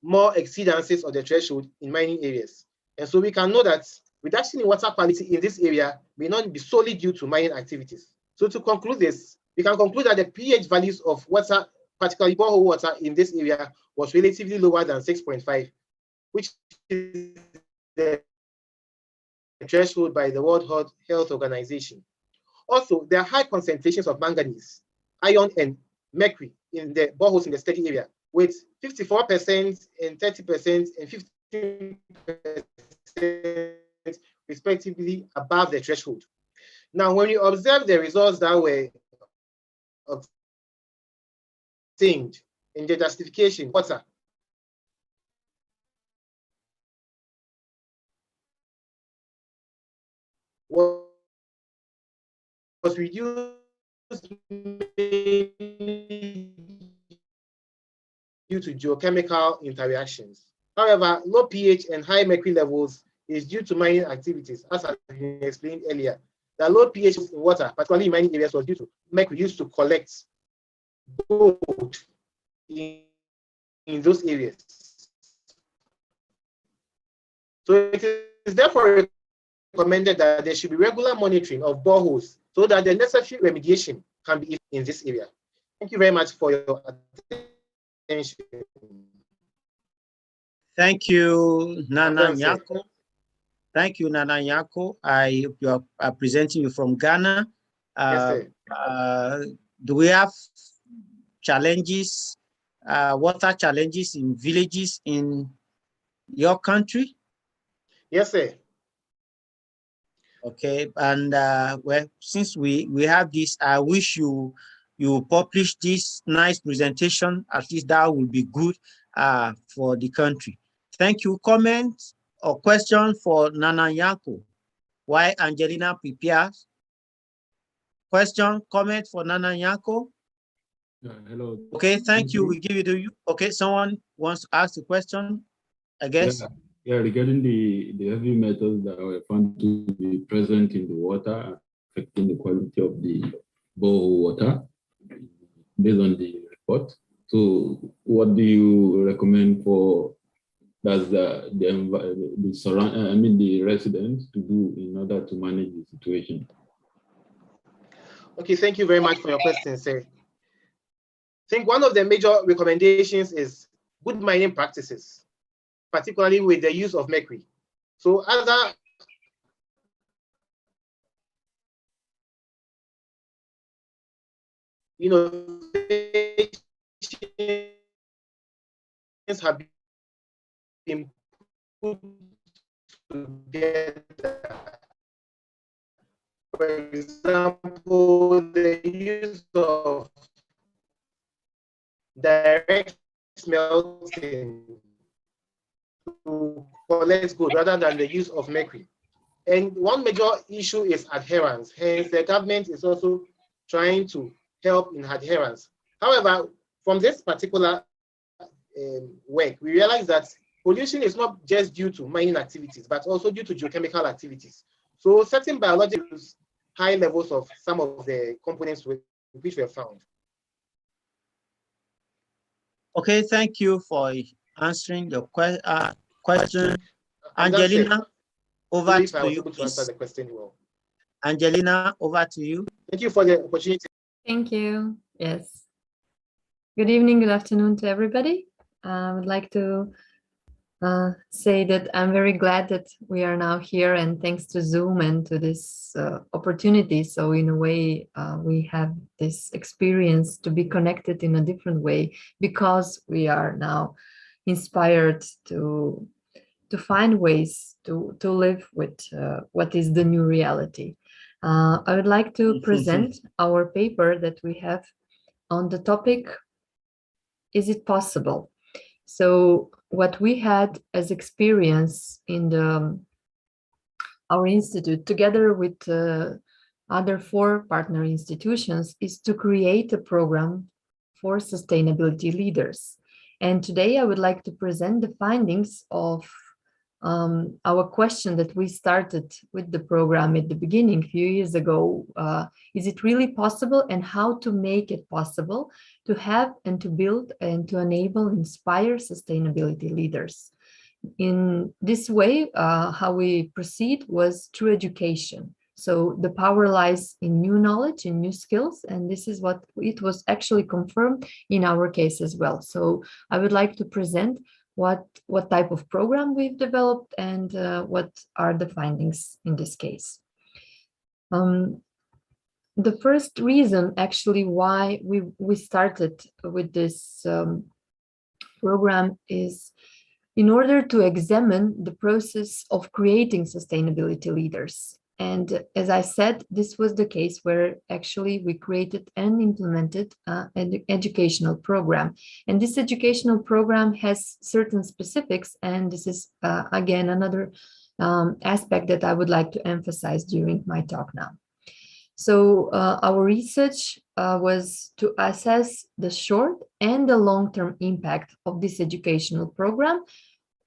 more exceedances of the threshold in mining areas. And so we can know that reduction in water quality in this area may not be solely due to mining activities. So to conclude this, we can conclude that the pH values of water, particularly borehole water in this area, was relatively lower than 6.5, which is the threshold by the World Health Organization. Also, there are high concentrations of manganese, iron, and mercury in the boreholes in the study area, with 54% and 30% and 15% respectively above the threshold. Now, when you observe the results that were obtained in the justification, water was reduced due to geochemical interactions. However, low pH and high mercury levels is due to mining activities, as I explained earlier. The low pH in water, particularly in mining areas, was due to mercury used to collect gold in those areas. So it is therefore recommended that there should be regular monitoring of boreholes so that the necessary remediation can be in this area. Thank you very much for your attention. Thank you, Nana Nyako. Thank you, Nana Nyako. You are presenting you from Ghana. Yes, do we have challenges, water challenges in villages in your country? Yes, sir. Okay, and well, since we have this, I wish you publish this nice presentation. At least that will be good for the country. Thank you. Comment or question for Nana Nyako? Why Angelina prepares? Question, comment for Nana Nyako? Hello. Okay, thank you. We give it to you. Okay, someone wants to ask a question, I guess. Yeah, regarding the heavy metals that were found to be present in the water, affecting the quality of the borehole water, based on the report. So, what do you recommend for the residents to do in order to manage the situation? Okay, thank you very much for your question, sir. I think one of the major recommendations is good mining practices, particularly with the use of mercury. So other have been put together. For example, the use of direct smelting to collect gold rather than the use of mercury. And one major issue is adherence. Hence, the government is also trying to help in adherence. However, from this particular work, we realize that pollution is not just due to mining activities, but also due to geochemical activities. So certain biological high levels of some of the components which were found. Okay, thank you for answering the question. Angelina, over to you. To answer the question well. Angelina, over to you. Thank you for the opportunity. Thank you. Yes. Good evening, good afternoon to everybody. I would like to say that I'm very glad that we are now here, and thanks to Zoom and to this opportunity. So in a way, we have this experience to be connected in a different way, because we are now inspired to find ways to live with what is the new reality. I would like to present our paper that we have on the topic, is it possible? So what we had as experience in our institute, together with other 4 partner institutions, is to create a program for sustainability leaders. And today I would like to present the findings of our question that we started with the program at the beginning a few years ago. Is it really possible, and how to make it possible to have and to build and to enable, inspire sustainability leaders? In this way, how we proceed was through education. So the power lies in new knowledge, in new skills, and this is what it was actually confirmed in our case as well. So I would like to present what type of program we've developed and what are the findings in this case. The first reason actually why we started with this program is in order to examine the process of creating sustainability leaders. And as I said, this was the case where actually we created and implemented an educational program. And this educational program has certain specifics, and this is again another aspect that I would like to emphasize during my talk now. So our research was to assess the short and the long-term impact of this educational program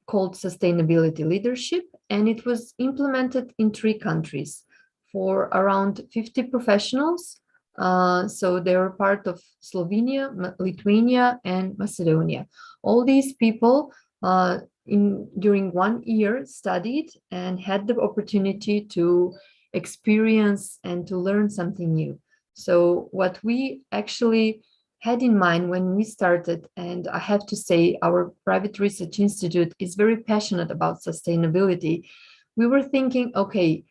called Sustainability Leadership, and it was implemented in 3 countries for around 50 professionals. So they were part of Slovenia, Lithuania, and Macedonia. All these people during 1 year studied and had the opportunity to experience and to learn something new. So what we actually had in mind when we started, and I have to say our private research institute is very passionate about sustainability, we were thinking, okay,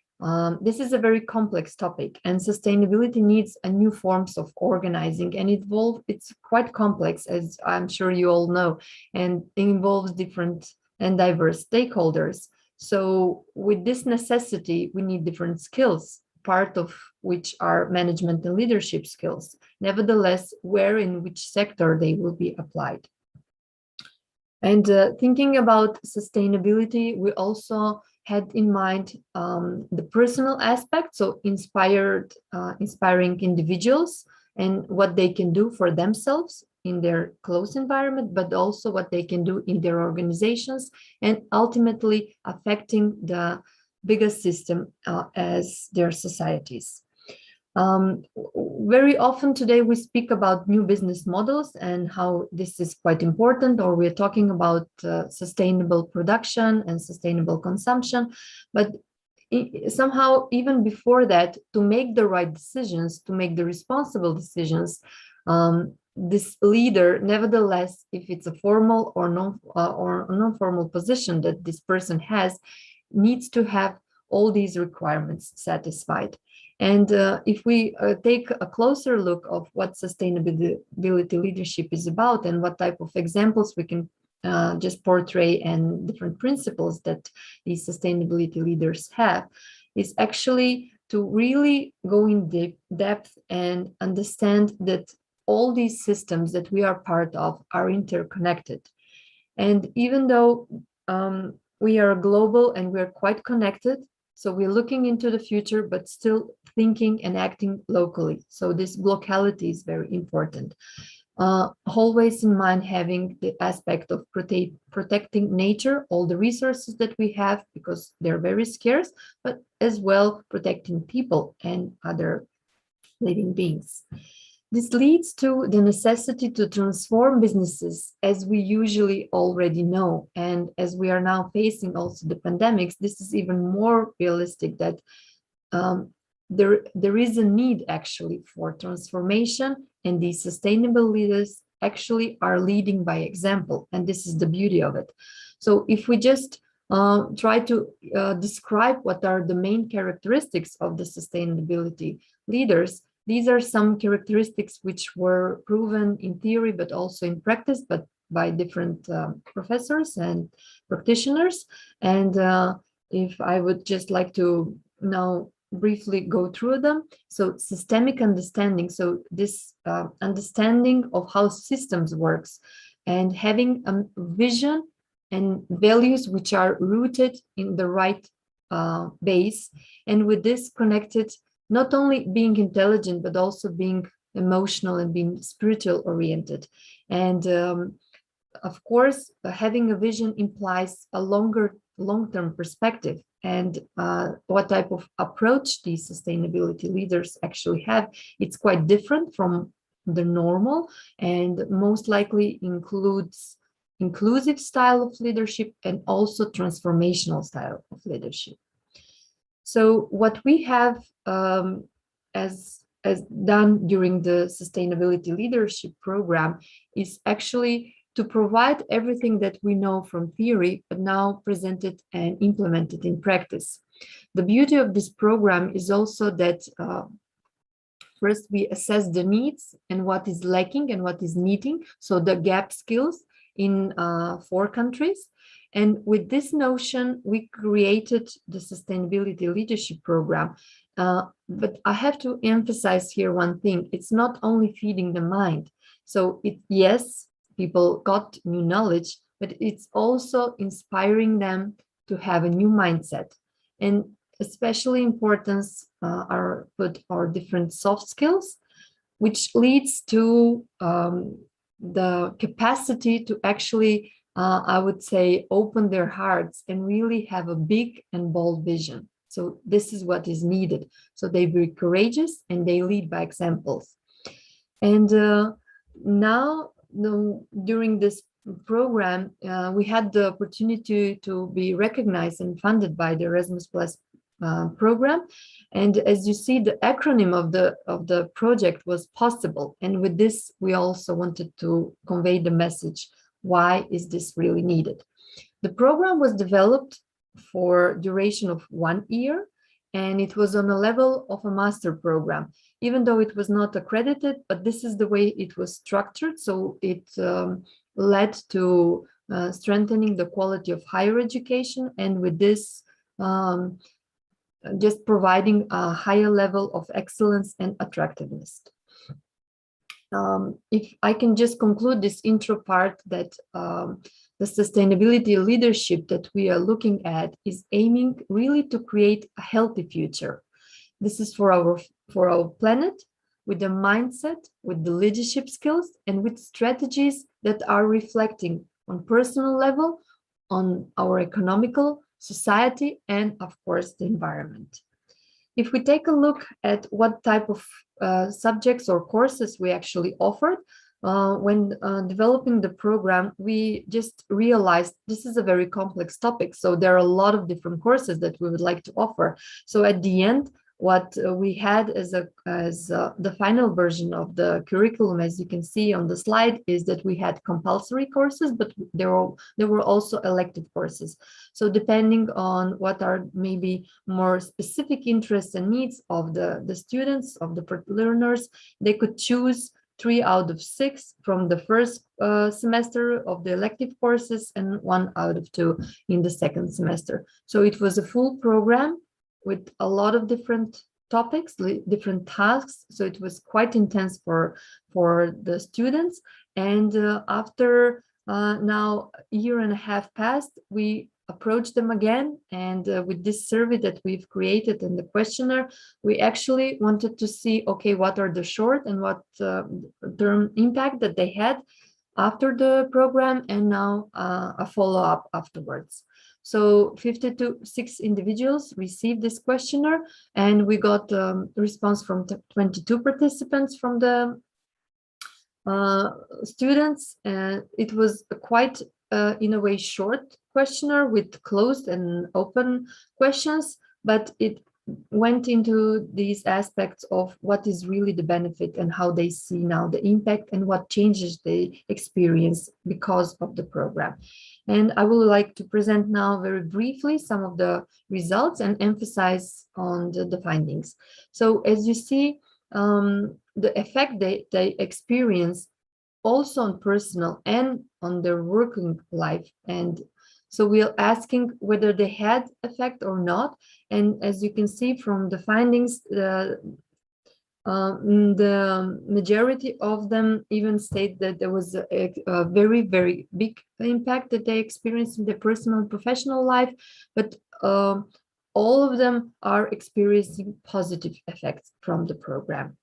this is a very complex topic, and sustainability needs a new forms of organizing, and it's quite complex, as I'm sure you all know, and it involves different and diverse stakeholders. So with this necessity, we need different skills, part of which are management and leadership skills. Nevertheless, where in which sector they will be applied. And thinking about sustainability, we also had in mind the personal aspect, so inspiring individuals and what they can do for themselves in their close environment, but also what they can do in their organizations, and ultimately affecting the biggest system as their societies. Very often today we speak about new business models and how this is quite important, or we're talking about sustainable production and sustainable consumption, but somehow even before that, to make the right decisions, to make the responsible decisions, this leader, nevertheless, if it's a formal or non-formal position that this person has, needs to have all these requirements satisfied. And if we take a closer look of what sustainability leadership is about and what type of examples we can just portray and different principles that these sustainability leaders have, is actually to really go in depth and understand that all these systems that we are part of are interconnected. And even though we are global and we're quite connected, so we're looking into the future, but still thinking and acting locally. So this locality is very important. Always in mind having the aspect of protecting nature, all the resources that we have, because they're very scarce, but as well protecting people and other living beings. This leads to the necessity to transform businesses, as we usually already know. And as we are now facing also the pandemics, this is even more realistic that there is a need actually for transformation, and these sustainable leaders actually are leading by example. And this is the beauty of it. So if we just try to describe what are the main characteristics of the sustainability leaders, these are some characteristics which were proven in theory, but also in practice, but by different professors and practitioners. And if I would just like to now briefly go through them. So systemic understanding, so this understanding of how systems works, and having a vision and values which are rooted in the right base, and with this connected, not only being intelligent, but also being emotional and being spiritual oriented. And of course, having a vision implies a long-term perspective. And what type of approach these sustainability leaders actually have, it's quite different from the normal, and most likely includes inclusive style of leadership and also transformational style of leadership. So what we have as done during the sustainability leadership program is actually to provide everything that we know from theory, but now presented and implemented in practice. The beauty of this program is also that first we assess the needs and what is lacking and what is needing, so the gap skills in 4 countries. And with this notion, we created the sustainability leadership program. But I have to emphasize here one thing: it's not only feeding the mind. So yes, people got new knowledge, but it's also inspiring them to have a new mindset. And especially importance are put our different soft skills, which leads to the capacity to actually, I would say, open their hearts and really have a big and bold vision. So this is what is needed. So they be courageous and they lead by examples. And now, during this program, we had the opportunity to be recognized and funded by the Erasmus Plus program. And as you see, the acronym of the project was possible. And with this, we also wanted to convey the message: why is this really needed? The program was developed for duration of 1 year, and it was on a level of a master program, even though it was not accredited, but this is the way it was structured. So it led to strengthening the quality of higher education, and with this, just providing a higher level of excellence and attractiveness. If I can just conclude this intro part, that the sustainability leadership that we are looking at is aiming really to create a healthy future. This is for our planet, with the mindset, with the leadership skills, and with strategies that are reflecting on personal level, on our economical, society, and of course the environment. If we take a look at what type of subjects or courses we actually offered, when developing the program, we just realized this is a very complex topic. So there are a lot of different courses that we would like to offer. So at the end, what we had as the final version of the curriculum, as you can see on the slide, is that we had compulsory courses, but there were also elective courses. So depending on what are maybe more specific interests and needs of the students, of the learners, they could choose 3 out of 6 from the first semester of the elective courses and 1 out of 2 in the second semester. So it was a full program with a lot of different topics, different tasks. So it was quite intense for the students. And after now a year and a half passed, we approached them again. And with this survey that we've created and the questionnaire, we actually wanted to see, okay, what are the short and what term impact that they had after the program, and now a follow-up afterwards. So 6 individuals received this questionnaire, and we got a response from 22 participants from the students. It was a quite, in a way, short questionnaire with closed and open questions, but it went into these aspects of what is really the benefit and how they see now the impact and what changes they experience because of the program. And I would like to present now very briefly some of the results and emphasize on the findings. So as you see, the effect they experience also on personal and on their working life, and So we're asking whether they had effect or not. And as you can see from the findings, the majority of them even state that there was a very, very big impact that they experienced in their personal and professional life, but all of them are experiencing positive effects from the program.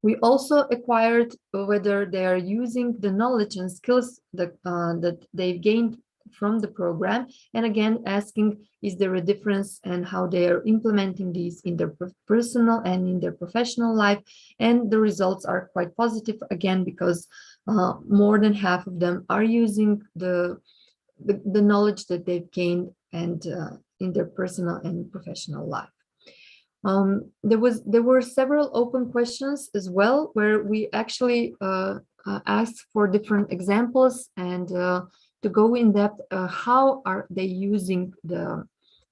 We also acquired whether they are using the knowledge and skills that they've gained from the program, and again asking, is there a difference and how they are implementing these in their personal and in their professional life. And the results are quite positive again, because more than half of them are using the knowledge that they've gained and in their personal and professional life. There were several open questions as well, where we actually asked for different examples and to go in depth, how are they using the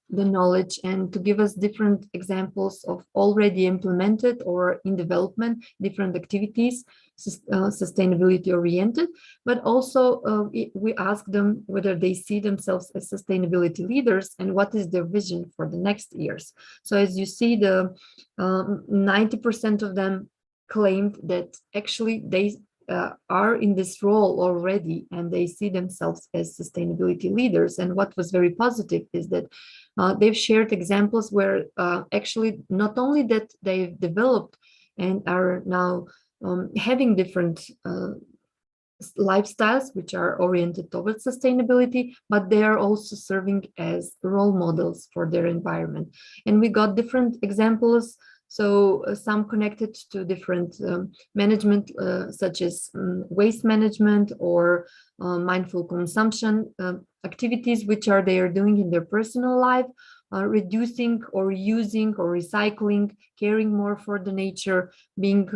knowledge, and to give us different examples of already implemented or in development, different activities, sustainability oriented, but also we asked them whether they see themselves as sustainability leaders and what is their vision for the next years. So as you see, the 90% of them claimed that actually they are in this role already and they see themselves as sustainability leaders. And what was very positive is that they've shared examples where actually not only that they've developed and are now having different lifestyles which are oriented towards sustainability, but they are also serving as role models for their environment. And we got different examples. So some connected to different management, such as waste management or mindful consumption activities, which are they are doing in their personal life, reducing or using or recycling, caring more for the nature, being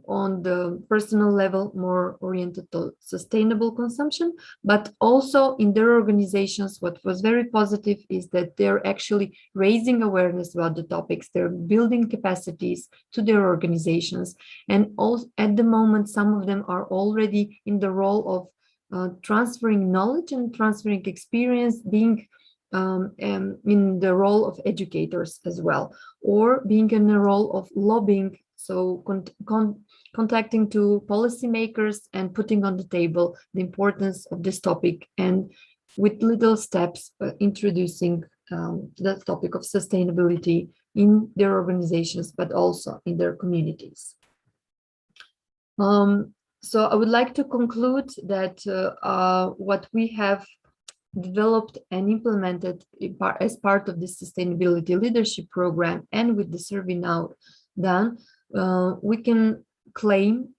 on the personal level more oriented to sustainable consumption. But also in their organizations, what was very positive is that they're actually raising awareness about the topics. They're building capacities to their organizations, and also at the moment some of them are already in the role of transferring knowledge and transferring experience, being in the role of educators as well, or being in the role of lobbying, so contacting to policymakers and putting on the table the importance of this topic, and with little steps introducing the topic of sustainability in their organizations, but also in their communities. So I would like to conclude that what we have developed and implemented as part of the sustainability leadership program, and with the survey now done, we can claim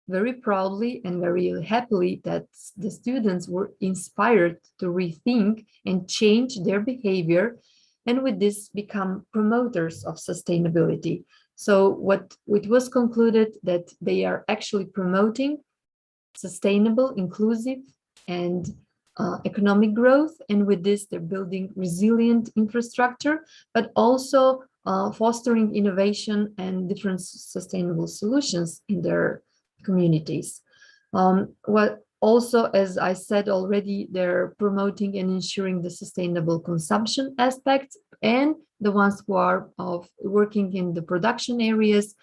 very proudly and very happily that the students were inspired to rethink and change their behavior, and with this become promoters of sustainability. So it was concluded that they are actually promoting sustainable, inclusive, and economic growth, and with this they're building resilient infrastructure, but also fostering innovation and different sustainable solutions in their communities. What also, as I said already, they're promoting and ensuring the sustainable consumption aspects, and the ones who are working in the production areas,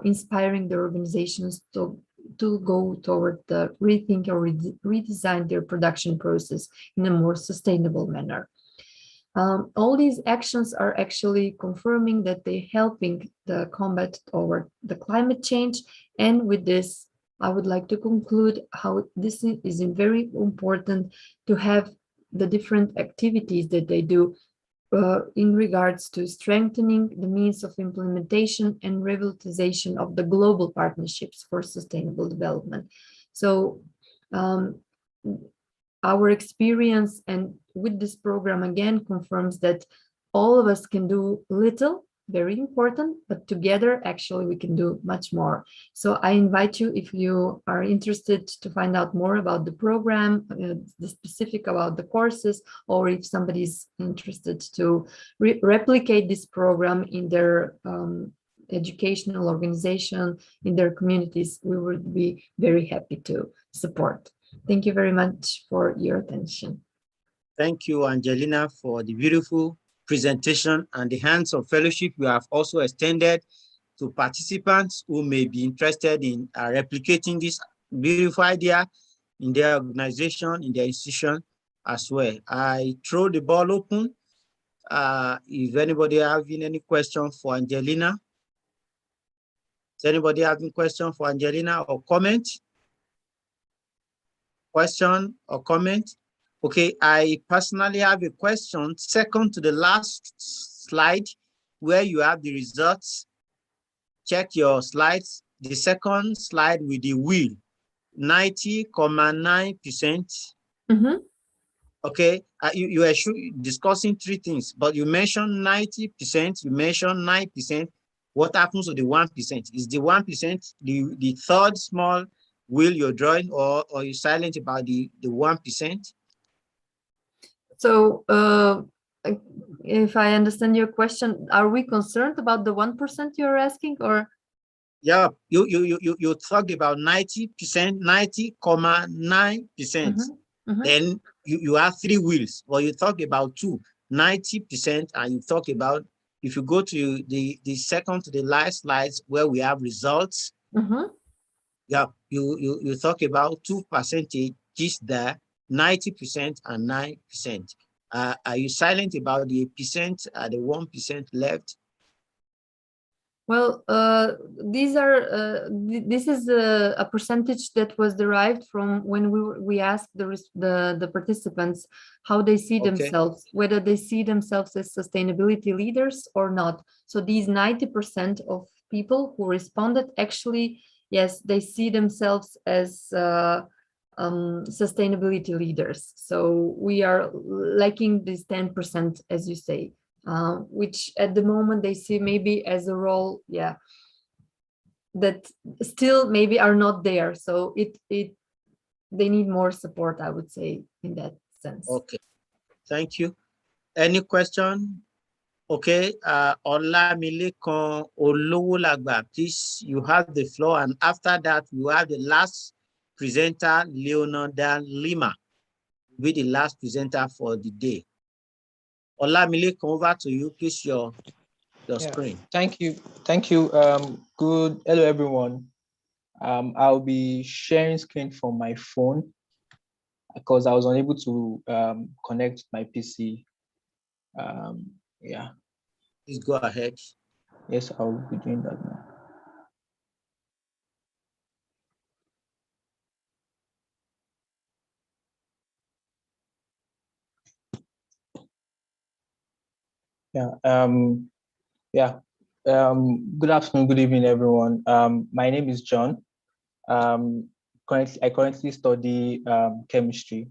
inspiring the organizations to go toward the rethink or redesign their production process in a more sustainable manner. All these actions are actually confirming that they're helping the combat toward the climate change. And with this, I would like to conclude how this is very important to have the different activities that they do in regards to strengthening the means of implementation and revitalization of the global partnerships for sustainable development. So our experience and with this program again confirms that all of us can do little, very important, but together actually we can do much more. So I invite you, if you are interested to find out more about the program, the specific about the courses, or if somebody's interested to replicate this program in their educational organization, in their communities, we would be very happy to support. Thank you very much for your attention. Thank you, Angelina, for the beautiful presentation and the hands of fellowship you have also extended to participants who may be interested in replicating this beautiful idea in their organization, in their institution as well. I throw the ball open. If anybody having any question for Angelina? Is anybody having question for Angelina or comment? Question or comment? Okay, I personally have a question, second to the last slide, where you have the results. Check your slides. The second slide with the wheel, 90.9%. Mm-hmm. Okay, you are discussing three things, but you mentioned 90%, you mentioned 9%. What happens to the 1%? Is the 1% the third small wheel you're drawing, or are you silent about the 1%? So if I understand your question, are we concerned about the 1% you're asking, or? Yeah, you talked about 90%, 90.9%. Mm-hmm. Then you have three wheels, well, you talk about 90%, and you talk about, if you go to the second to the last slides where we have results, yeah, you talk about 2% there, 90% and 9%. Are you silent about the percent, the 1% left? Well, these are this is a percentage that was derived from when we asked the participants how they see themselves, whether they see themselves as sustainability leaders or not. So these 90% of people who responded, actually, yes, they see themselves as sustainability leaders. So we are lacking this 10%, as you say. Which at the moment they see maybe as a role, yeah, that still maybe are not there. So they need more support, I would say, in that sense. Okay, thank you. Any question? Okay, Olamilekan Olowolagba, please, you have the floor, and after that you have the last presenter, Leonarda Lima, will be the last presenter for the day. Olamilekan, over to you, please, your screen. Thank you. Hello, everyone. I'll be sharing screen from my phone because I was unable to connect my PC. Yeah. Please go ahead. Yes, I will be doing that now. Good afternoon, good evening, everyone. My name is John. I currently study chemistry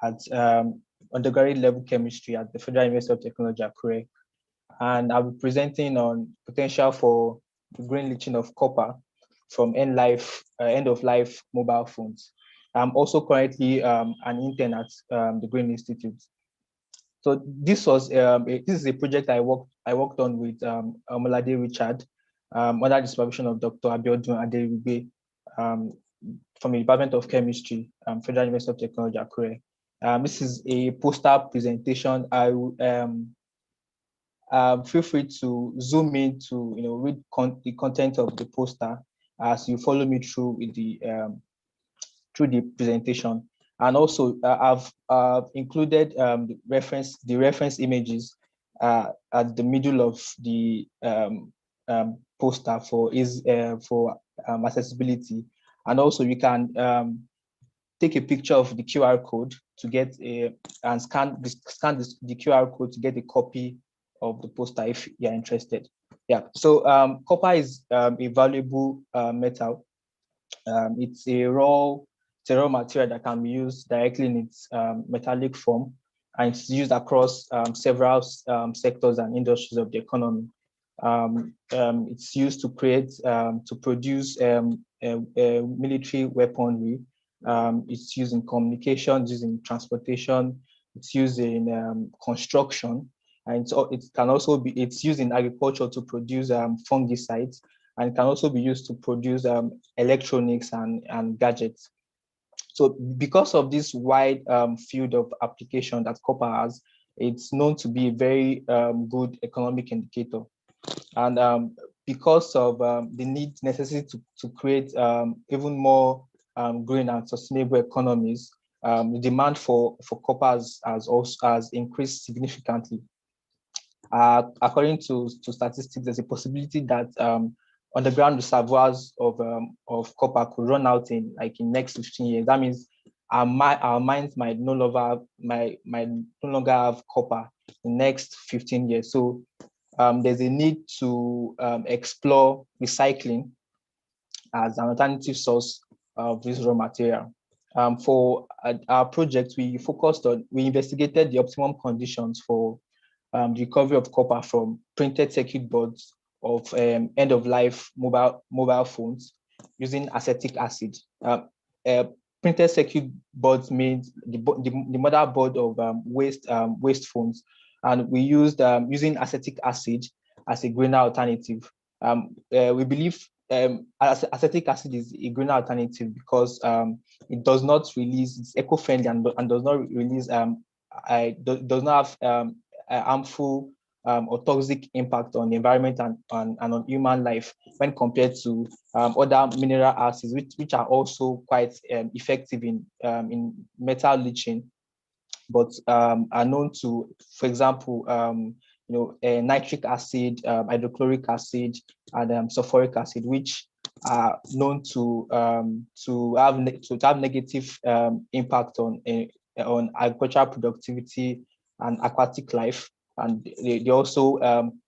at undergraduate level chemistry at the Federal University of Technology, Akure. And I'll be presenting on potential for the green leaching of copper from end of life mobile phones. I'm also currently an intern at the Green Institute. So this is a project I worked on with Omalade Richard under the supervision of Dr. Abiodun Aderigbe from the Department of Chemistry, Federal University of Technology, Akure. This is a poster presentation. I will feel free to zoom in to read the content of the poster as you follow me through with the presentation. And also, I've included the reference images at the middle of the poster for accessibility. And also, you can take a picture of the QR code to get and scan the QR code to get a copy of the poster if you're interested. Yeah. So copper is a valuable metal. It's a raw material that can be used directly in its metallic form, and it's used across several sectors and industries of the economy. It's used to produce military weaponry. It's used in communication, it's used in transportation, it's used in construction, and it's used in agriculture to produce fungicides, and it can also be used to produce electronics and gadgets. So because of this wide field of application that copper has, it's known to be a very good economic indicator. And because of the necessity to create even more green and sustainable economies, the demand for copper has increased significantly. According to statistics, there's a possibility that underground reservoirs of copper could run out in next 15 years. That means our mines might no longer have copper in the next 15 years. So there's a need to explore recycling as an alternative source of this raw material. For our project, we investigated the optimum conditions for the recovery of copper from printed circuit boards of end-of-life mobile phones using acetic acid. Printed circuit boards means the motherboard of waste phones, and we used using acetic acid as a greener alternative. We believe acetic acid is a greener alternative because it does not release, it's eco-friendly and does not release, does not have harmful or toxic impact on the environment and on human life when compared to other mineral acids, which are also quite effective in metal leaching, but are known to, for example, nitric acid, hydrochloric acid, and sulfuric acid, which are known to have negative impact on agricultural productivity and aquatic life, and they also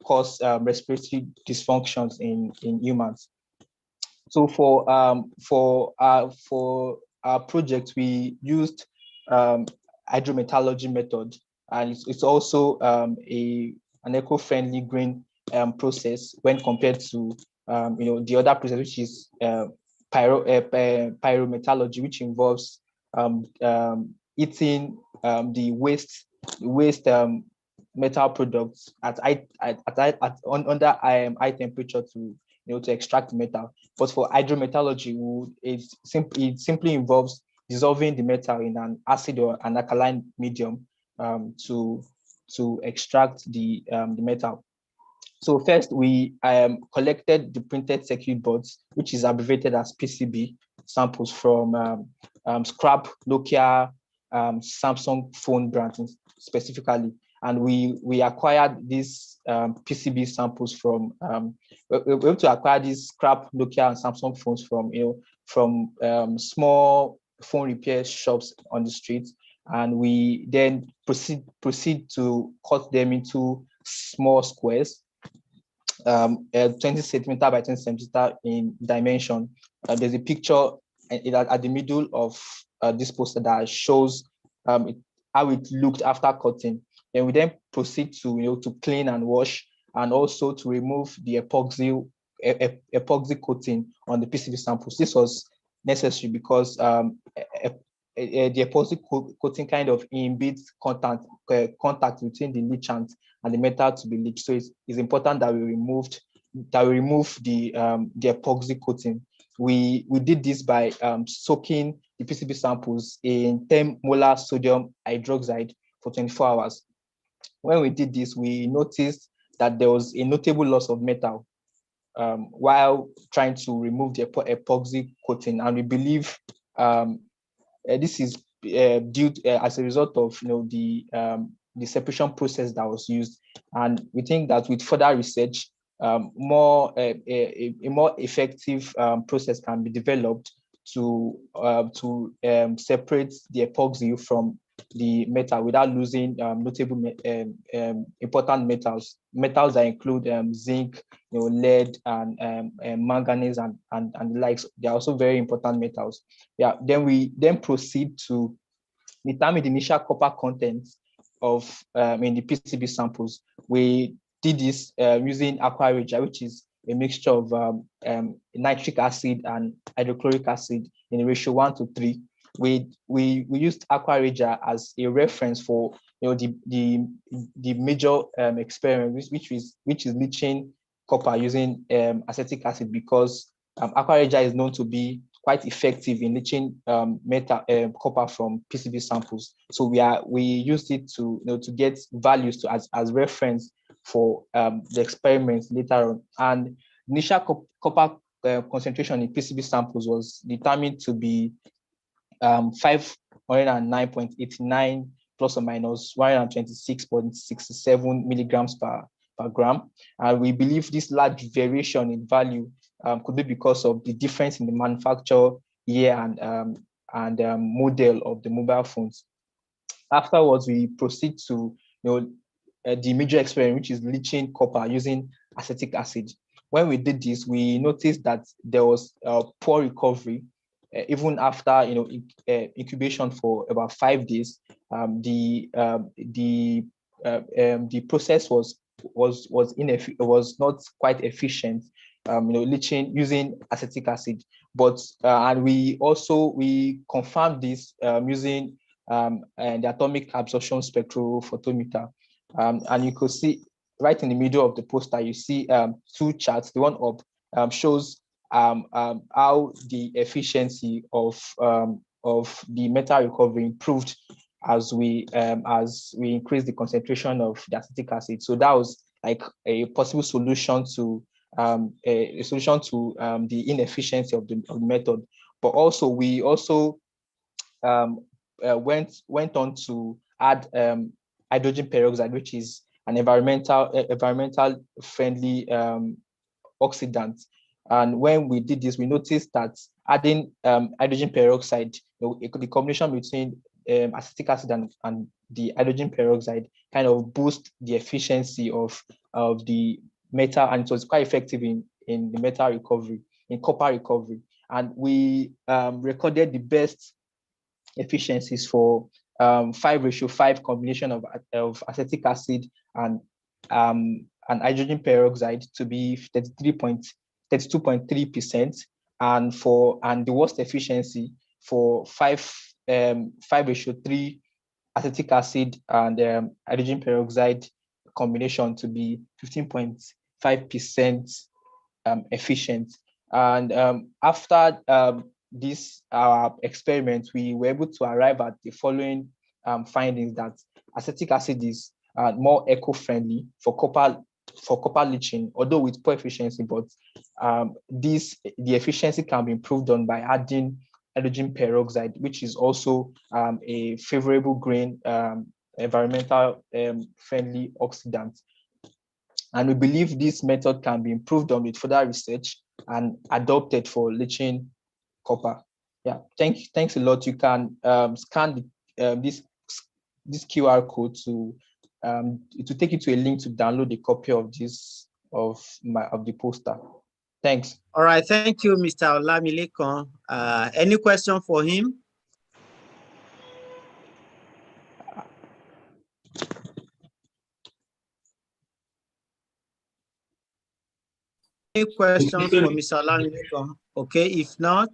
cause respiratory dysfunctions in humans. So for our project, we used hydrometallurgy method, and it's also an eco-friendly green process when compared to the other process, which is pyrometallurgy, which involves heating the waste metal products under high temperature to extract metal. But for hydrometallurgy, it simply involves dissolving the metal in an acid or an alkaline medium to extract the metal. So first, we collected the printed circuit boards, which is abbreviated as PCB, samples from scrap Nokia, Samsung phone brands specifically. And we acquired these PCB samples from, we were able to acquire these scrap Nokia and Samsung phones from small phone repair shops on the street. And we then proceed to cut them into small squares, 20 centimeter by 10 centimeter in dimension. There's a picture at the middle of this poster that shows how it looked after cutting. Then we then proceed to clean and wash, and also to remove the epoxy coating on the PCB samples. This was necessary because the epoxy coating kind of inhibits contact between the leachant and the metal to be leached. So it's important that we remove the epoxy coating. We did this by soaking the PCB samples in 10 molar sodium hydroxide for 24 hours. When we did this, we noticed that there was a notable loss of metal while trying to remove the epoxy coating, and we believe this is due as a result of the separation process that was used. And we think that with further research, a more effective process can be developed to separate the epoxy from the metal without losing notable important metals that include zinc, lead, and manganese and the likes. They are also very important metals. Yeah. Then we proceed to determine the initial copper content of in the PCB samples. We did this using aqua regia, which is a mixture of nitric acid and hydrochloric acid in a ratio 1:3. We used aqua regia as a reference for the major experiment, which is leaching copper using acetic acid, because aqua regia is known to be quite effective in leaching copper from PCB samples. So we used it to to get values as reference for the experiments later on. And initial copper concentration in PCB samples was determined to be 509.89 plus or minus 126.67 milligrams per gram. And we believe this large variation in value could be because of the difference in the manufacture year and model of the mobile phones. Afterwards, we proceed to the major experiment, which is leaching copper using acetic acid. When we did this, we noticed that there was poor recovery even after incubation for about 5 days. The process was not quite efficient. Leaching using acetic acid, but and we confirmed this using the atomic absorption spectrophotometer. And you could see right in the middle of the poster, you see 2 charts. The one up shows how the efficiency of the metal recovery improved as we increased the concentration of the acetic acid. So that was like a possible solution to the inefficiency of the method. But also we went on to add hydrogen peroxide, which is an environmental friendly oxidant. And when we did this, we noticed that adding hydrogen peroxide, the combination between acetic acid and the hydrogen peroxide kind of boost the efficiency of the metal, and it was quite effective in the metal recovery, in copper recovery. And we recorded the best efficiencies for 5:5 combination of acetic acid and hydrogen peroxide to be 32.3%, and the worst efficiency for 5:3 acetic acid and hydrogen peroxide combination to be 15.5% efficient. And after this experiment, we were able to arrive at the following findings: that acetic acid is more eco-friendly for copper leaching, although with poor efficiency, but the efficiency can be improved on by adding hydrogen peroxide, which is also a favorable grain environmental friendly oxidant. And we believe this method can be improved on with further research and adopted for leaching copper. Yeah, thanks a lot. You can scan this QR code to take you to a link to download a copy of the poster. Thanks. All right, thank you, Mr. Olamilekan. Any question for him? Any questions for Mr. Olamilekan? Okay, if not,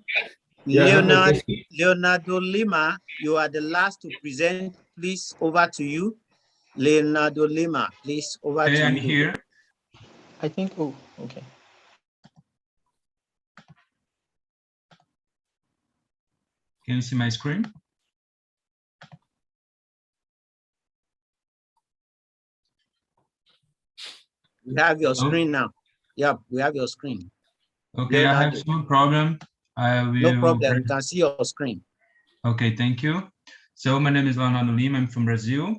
Leonardo Lima, you are the last to present. Please, over to you. Leonardo Lima, please, over to you. I'm here. I think, oh, okay. Can you see my screen? We have your screen now. Yeah, we have your screen. Okay, Leonardo. I have some problem. No problem, we can see your screen. Okay, thank you. So my name is Leonardo Lima, I'm from Brazil.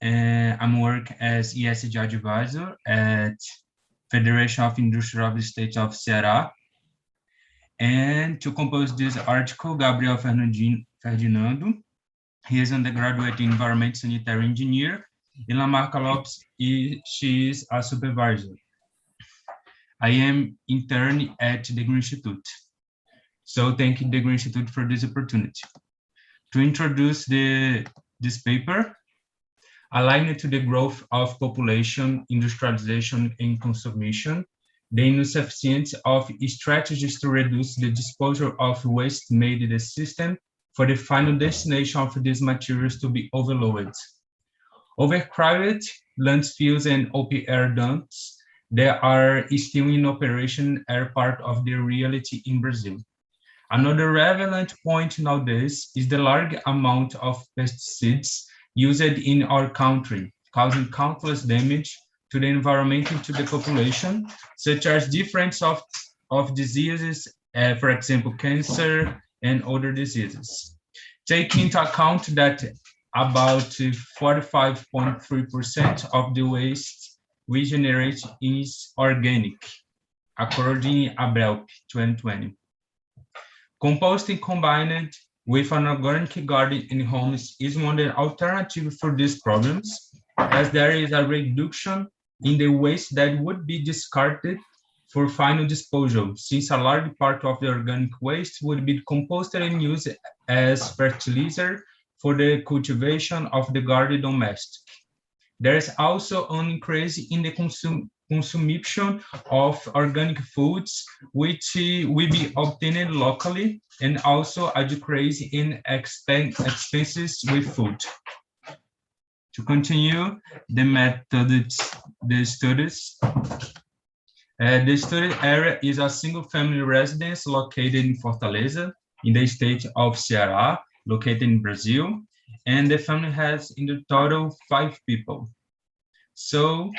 I'm work as ESG advisor at Federation of Industrial States of Ceará. And to compose this article, Gabriel Ferdinando, he is undergraduate in environment sanitary engineer. And Lamarca Lopes, she is a supervisor. I am intern at the Green Institute. So thank you, the Green Institute, for this opportunity. To introduce this paper, aligned to the growth of population, industrialization, and consumption, the insufficiency of strategies to reduce the disposal of waste made the system for the final destination of these materials to be overloaded. Overcrowded landfills and open-air dumps that are still in operation are part of the reality in Brazil. Another relevant point nowadays is the large amount of pesticides used in our country, causing countless damage to the environment and to the population, such as different of diseases, for example, cancer and other diseases. Taking into account that about 45.3% of the waste we generate is organic, according to ABRELP 2020. Composting combined with an organic garden in homes is one of the alternatives for these problems, as there is a reduction in the waste that would be discarded for final disposal, since a large part of the organic waste would be composted and used as fertilizer for the cultivation of the garden domestic. There is also an increase in the consumption of organic foods, which will be obtained locally, and also a decrease in expenses with food. To continue the methods, the studies. The study area is a single-family residence located in Fortaleza, in the state of Ceará, located in Brazil, and the family has in the total 5 people. So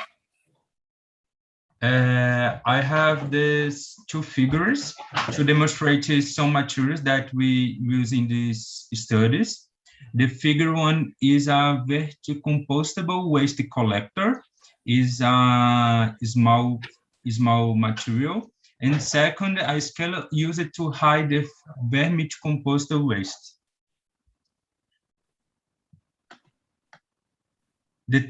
I have these 2 figures to demonstrate some materials that we use in these studies. The figure 1 is a verticompostable waste collector, is a small material, and second, a scale used to hide the vermicomposted waste. The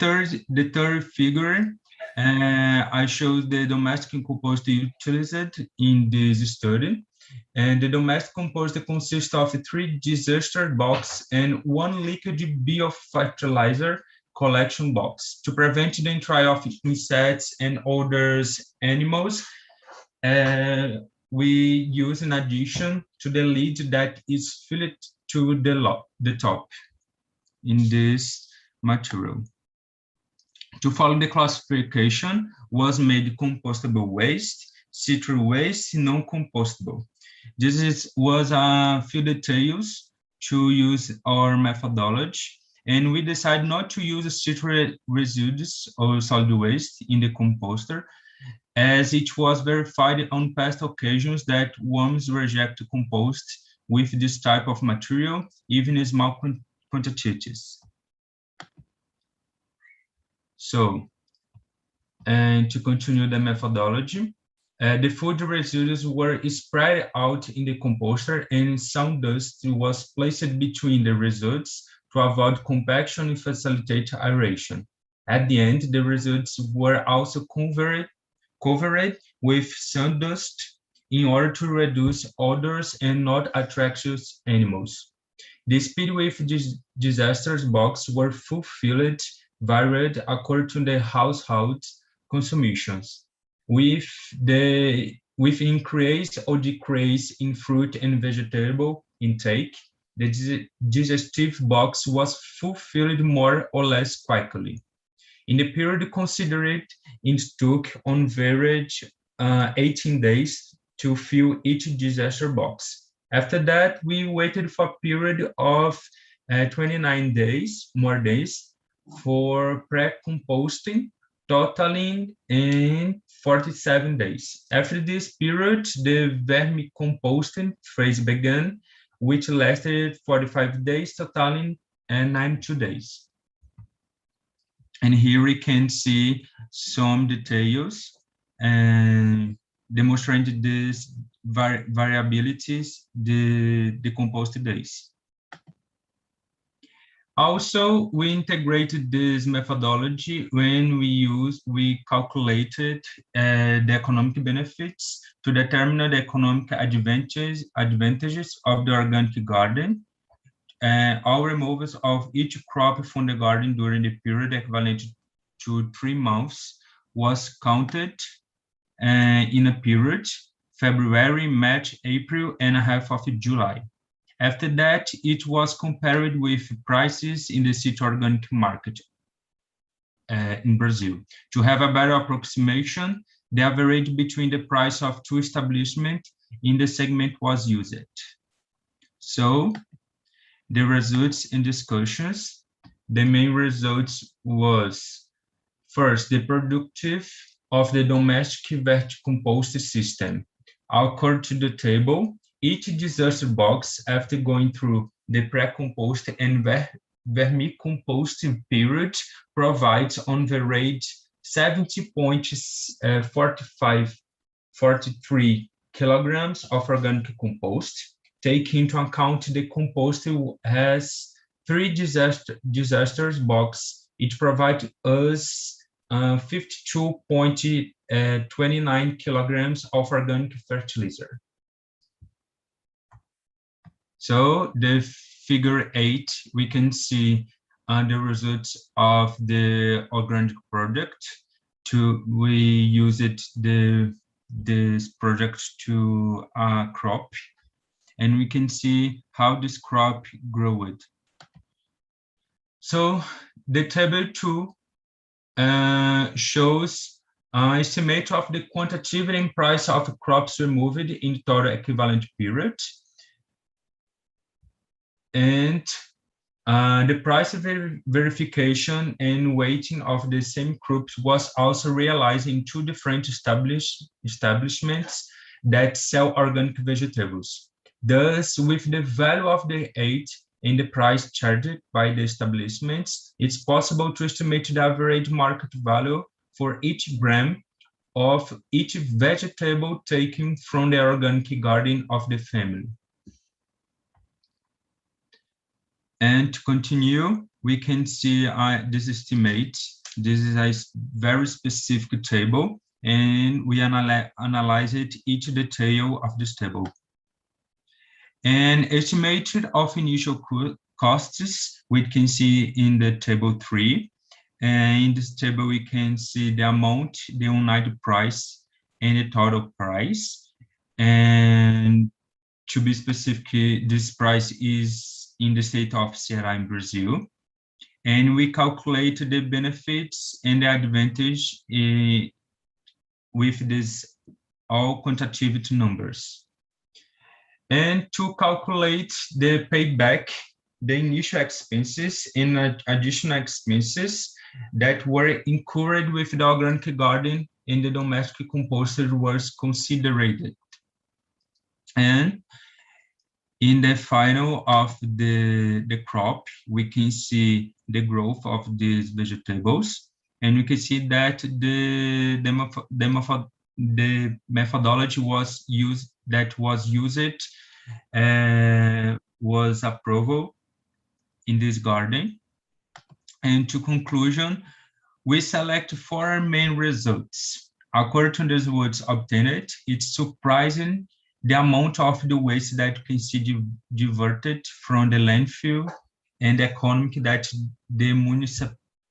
third figure, I show the domestic compost utilized in this study. And the domestic compost consists of 3 disaster boxes and 1 liquid biofertilizer collection box. To prevent the entry of insects and other animals, we use an addition to the lid that is filled to the top in this material. To follow the classification was made compostable waste, citrus waste, non-compostable. This was a few details to use our methodology, and we decided not to use citrus residues or solid waste in the composter, as it was verified on past occasions that worms reject compost with this type of material, even in small quantities. So, and to continue the methodology, the food residues were spread out in the composter, and some dust was placed between the residues to avoid compaction and facilitate aeration. At the end, the residues were also covered with sawdust in order to reduce odors and not attract animals. The speed with this disaster box were fulfilled varied according to the household consumptions, with increase or decrease in fruit and vegetable intake. The digestive box was fulfilled more or less quickly. In the period considered, it took on average 18 days to fill each disaster box. After that, we waited for a period of 29 days, more days, for pre-composting, totaling in 47 days. After this period, the vermicomposting phase began, which lasted 45 days, totaling 92 days. And here we can see some details and demonstrating these variabilities, the composted days. Also, we integrated this methodology when we calculated the economic benefits to determine the economic advantages of the organic garden. All removals of each crop from the garden during the period equivalent to 3 months was counted in a period, February, March, April, and a half of July. After that, it was compared with prices in the city organic market in Brazil. To have a better approximation, the average between the price of 2 establishments in the segment was used. So the results and discussions, the main results was first, the productive of the domestic verticompost system. According to the table, each disaster box, after going through the pre-compost and vermicomposting period, provides on the rate 70.43 kilograms of organic compost. Taking into account the compost has 3 disasters box, it provides us 52.29 kilograms of organic fertilizer. So the figure 8, we can see the results of the organic product. We used this product to crop, and we can see how this crop grew. So the table 2 shows estimate of the quantitative and price of crops removed in the total equivalent period. And the price verification and weighting of the same crops was also realized in 2 different establishments that sell organic vegetables. Thus, with the value of the 8 and the price charged by the establishments, it's possible to estimate the average market value for each gram of each vegetable taken from the organic garden of the family. And to continue, we can see this estimate. This is a very specific table, and we analyze each detail of this table. And estimated of initial costs, we can see in the table 3. And in this table, we can see the amount, the unit price, and the total price. And to be specific, this price is in the state of Ceará in Brazil. And we calculate the benefits and the advantage with these all quantitative numbers. And to calculate the payback, the initial expenses and additional expenses that were incurred with the organic garden and the domestic composter was considered. And in the final of the crop, we can see the growth of these vegetables, and we can see that the methodology was used was approved in this garden. And to conclusion, we select 4 main results. According to the results obtained, it's surprising the amount of the waste that can be diverted from the landfill and the economic that the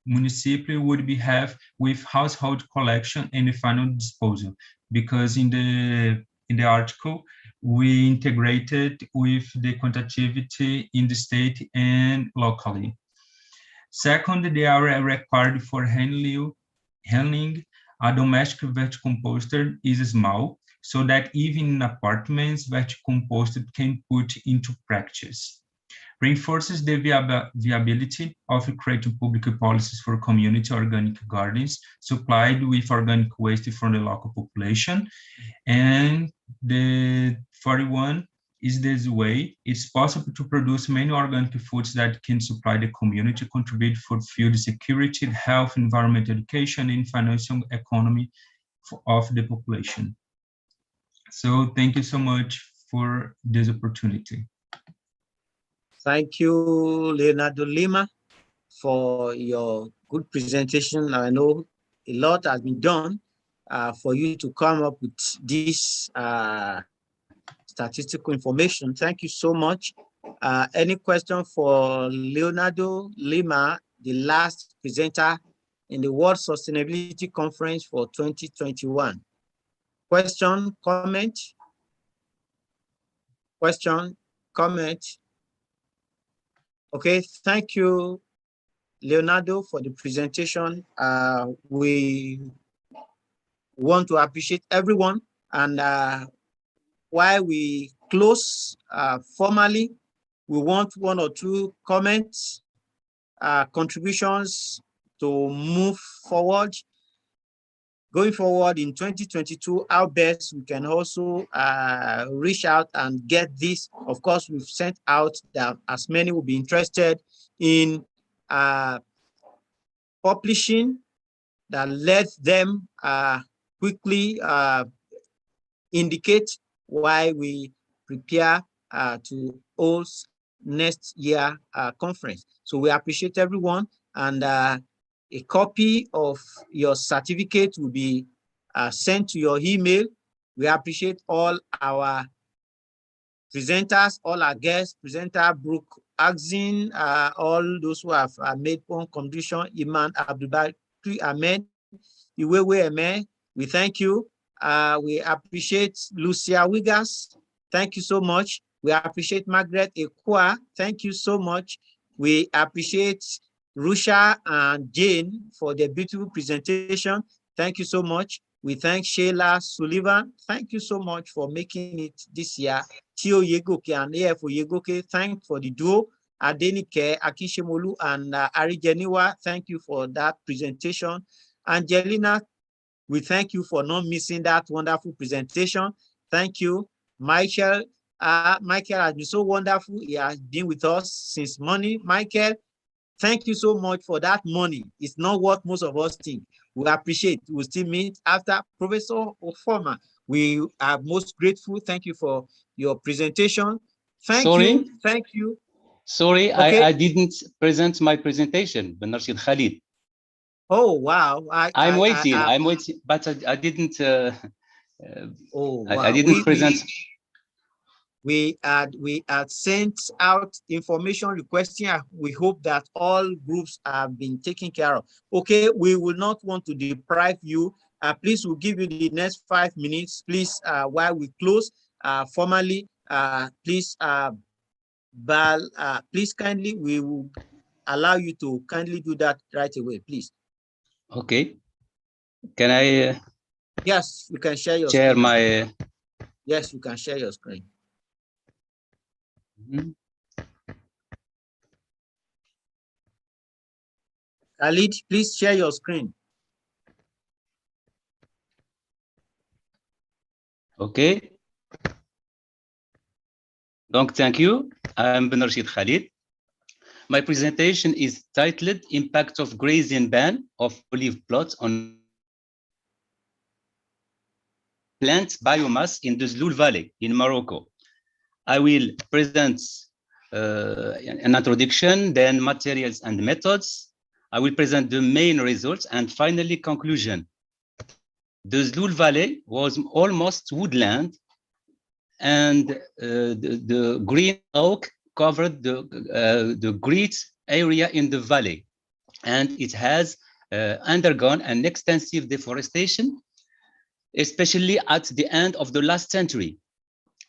municipality would have with household collection and the final disposal. Because in the article, we integrated with the quantitativity in the state and locally. Second, the area required for handling a domestic verticomposter is small, so that even in apartments, verticomposter can put into practice. Reinforces the viability of creating public policies for community organic gardens supplied with organic waste from the local population. And the 41 is this way. It's possible to produce many organic foods that can supply the community, contribute for food security, health, environment, education, and financial economy of the population. So thank you so much for this opportunity. Thank you, Leonardo Lima, for your good presentation. I know a lot has been done for you to come up with this statistical information. Thank you so much. Any question for Leonardo Lima, the last presenter in the World Sustainability Conference for 2021? Question, comment? Question, comment? Okay, thank you, Leonardo, for the presentation. We want to appreciate everyone, and while we close formally, we want 1 or 2 comments, contributions to move forward. Going forward in 2022, how best we can also reach out and get this. Of course, we've sent out that as many will be interested in publishing, that let them quickly indicate why we prepare to host next year conference. So we appreciate everyone, and a copy of your certificate will be sent to your email. We appreciate all our presenters, all our guests, presenter Brooke Axin, all those who have made one contribution, Iman Abdulbari Ahmed, Iwewe Eme, we thank you. We appreciate Lucia Wiggers. Thank you so much. We appreciate Margaret Ekwa. Thank you so much. We appreciate Rusha and Jane for their beautiful presentation. Thank you so much. We thank Sheila Sullivan. Thank you so much for making it this year. Tio Yegoke and AFO Yegoke, thank for the duo. Adenike Akishemolu and Arijeniwa, thank you for that presentation. Angelina, we thank you for not missing that wonderful presentation. Thank you. Michael, Michael has been so wonderful. He has been with us since morning. Michael, thank you so much for that money. It's not what most of us think. We appreciate. We still meet after. Professor Ofoma, we are most grateful. Thank you for your presentation. Thank you. Sorry, okay. I didn't present my presentation, Ben Rashid Khalid. Oh, wow. I'm waiting, but I didn't. Oh, wow. I didn't present. We had sent out information requesting. We hope that all groups have been taken care of. Okay, we will not want to deprive you. Please, we'll give you the next 5 minutes. Please, while we close formally, please, please kindly, we will allow you to kindly do that right away, please. Okay. Can I? Yes, you can share your share screen. my. Yes, you can share your screen. Khalid, please share your screen. Okay. Donc, thank you. I'm Ben Rashid Khalid. My presentation is titled Impact of Grazing Ban of Olive Plots on Plant Biomass in the Zloul Valley in Morocco. I will present an introduction, then materials and methods. I will present the main results and finally conclusion. The Zloul Valley was almost woodland, and the green oak covered the great area in the valley, and it has undergone an extensive deforestation, especially at the end of the last century.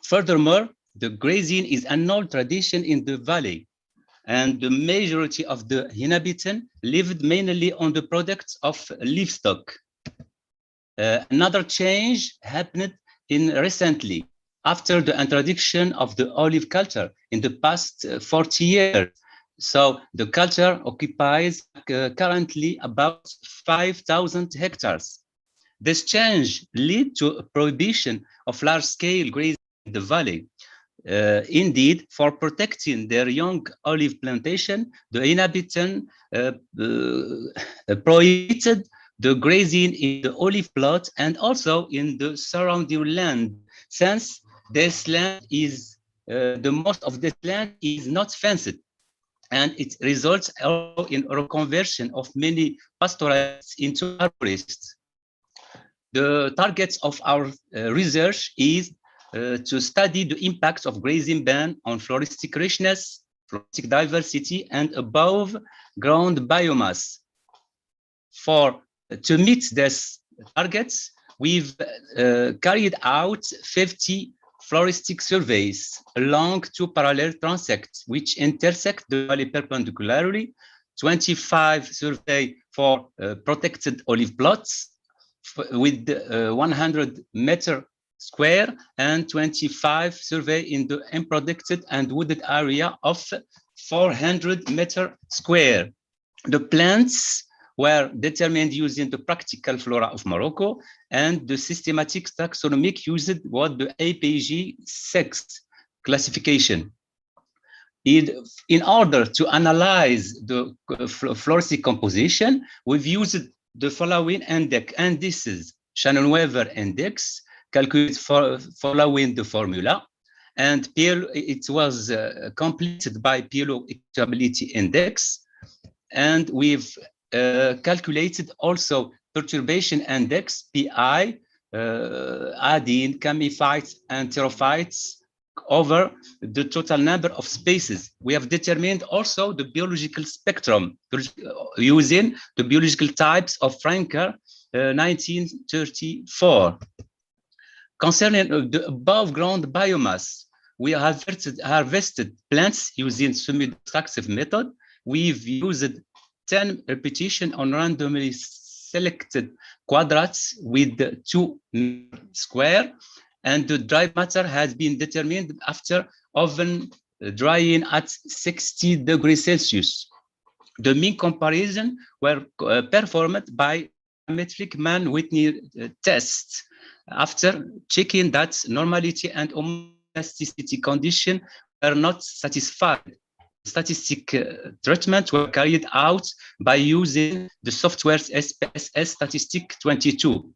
Furthermore, the grazing is an old tradition in the valley, and the majority of the inhabitants lived mainly on the products of livestock. Another change happened recently after the introduction of the olive culture in the past 40 years. So the culture occupies currently about 5,000 hectares. This change led to a prohibition of large-scale grazing in the valley. Indeed, for protecting their young olive plantation, the inhabitants prohibited the grazing in the olive plot and also in the surrounding land, since this land is the most of this land is not fenced, and it results also in reconversion of many pastoralists into arborists. The targets of our research is to study the impacts of grazing ban on floristic richness, floristic diversity, and above ground biomass. To meet these targets, we've carried out 50 floristic surveys along 2 parallel transects which intersect the valley perpendicularly, 25 surveys for protected olive plots with 100-meter square and 25 survey in the unprotected and wooded area of 400 meter square. The plants were determined using the practical flora of Morocco, and the systematic taxonomic used was the APG 6 classification. In order to analyze the floristic composition, we've used the following indices: Shannon-Weaver index, calculated following the formula, and it was completed by PLO equitability index, and we've calculated also perturbation index, PI, adding chamephytes and pterophytes over the total number of species. We have determined also the biological spectrum using the biological types of Franker 1934. Concerning the above ground biomass, we have harvested plants using semi-destructive method. We've used 10 repetition on randomly selected quadrats with 2 square, and the dry matter has been determined after oven drying at 60 degrees Celsius. The mean comparison were performed by metric Mann-Whitney test. After checking that normality and homogeneity condition were not satisfied, statistic treatment were carried out by using the software SPSS Statistic 22.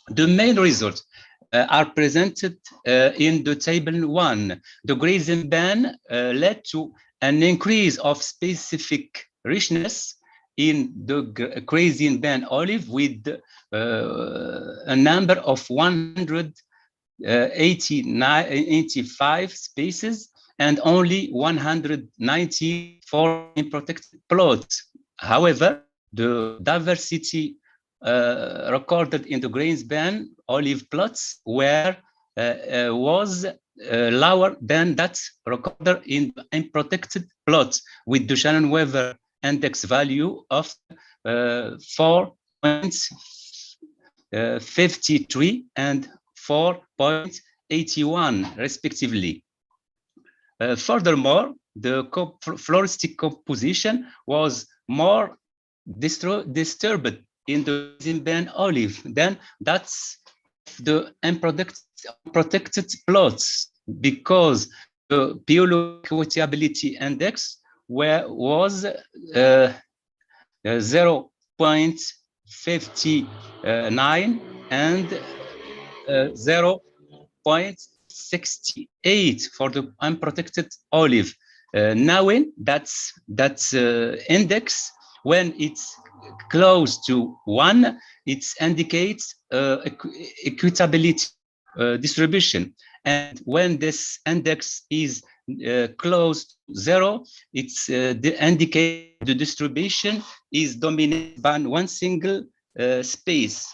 The main results are presented in the table 1. The grazing ban led to an increase of specific richness in the grazing ban olive with a number of 185 species and only 194 in protected plots. However, the diversity recorded in the grains ban olive plots was lower than that recorded in protected plots, with the Shannon-Weaver index value of 4.53 and 4.81 respectively. Furthermore, the floristic composition was more disturbed in the Zimban olive than that's the unprotected plots, because the bioequitability index was 0.59 and 0.68 for the unprotected olive. Knowing that index, when it's close to 1, it indicates equitability distribution. And when this index is close to 0, it's indicates the distribution is dominated by one single space.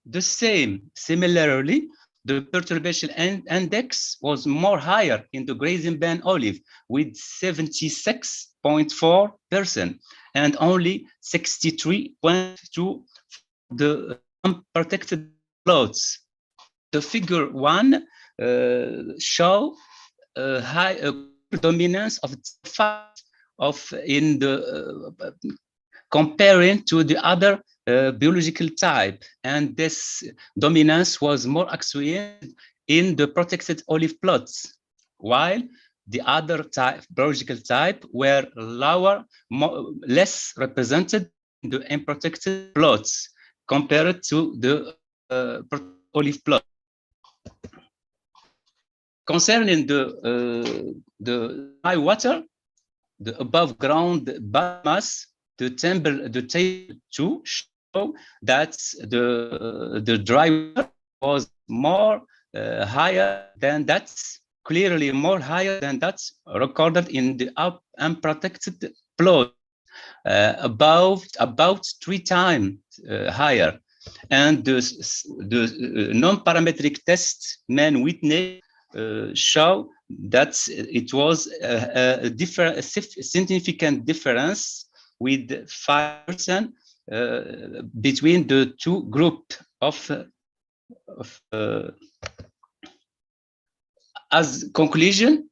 Similarly, the perturbation index was more higher in the grazing ban olive with 76.4% and only 63.2% the unprotected plots. The figure 1 show high dominance of in the comparing to the other biological type, and this dominance was more accentuated in the protected olive plots, while the other biological type were lower, less represented in the unprotected plots compared to the olive plot. Concerning the high water, the above ground biomass, the table 2 show that the dry water was more higher than that, clearly more higher than that recorded in the unprotected plot, about 3 times higher. And the non-parametric test Mann-Whitney show that it was a significant difference with 5% between the two groups of As conclusion,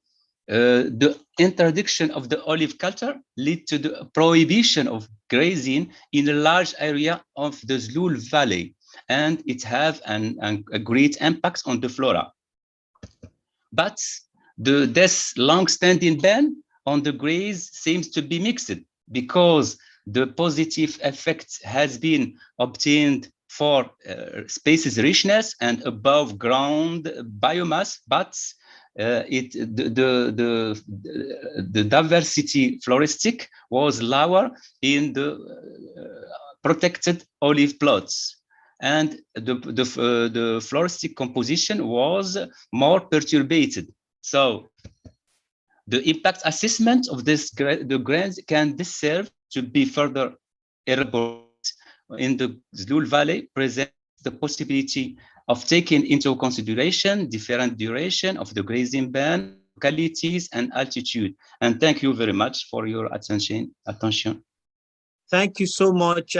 the interdiction of the olive culture led to the prohibition of grazing in a large area of the Zlul Valley, and it have a great impact on the flora. But this long-standing ban on the graze seems to be mixed, because the positive effect has been obtained for species richness and above ground biomass, but the diversity floristic was lower in the protected olive plots, and the floristic composition was more perturbated. So the impact assessment of the grants can deserve to be further elaborated. In the Zlul Valley presents the possibility of taking into consideration different duration of the grazing ban, localities, and altitude. And thank you very much for your attention. Thank you so much,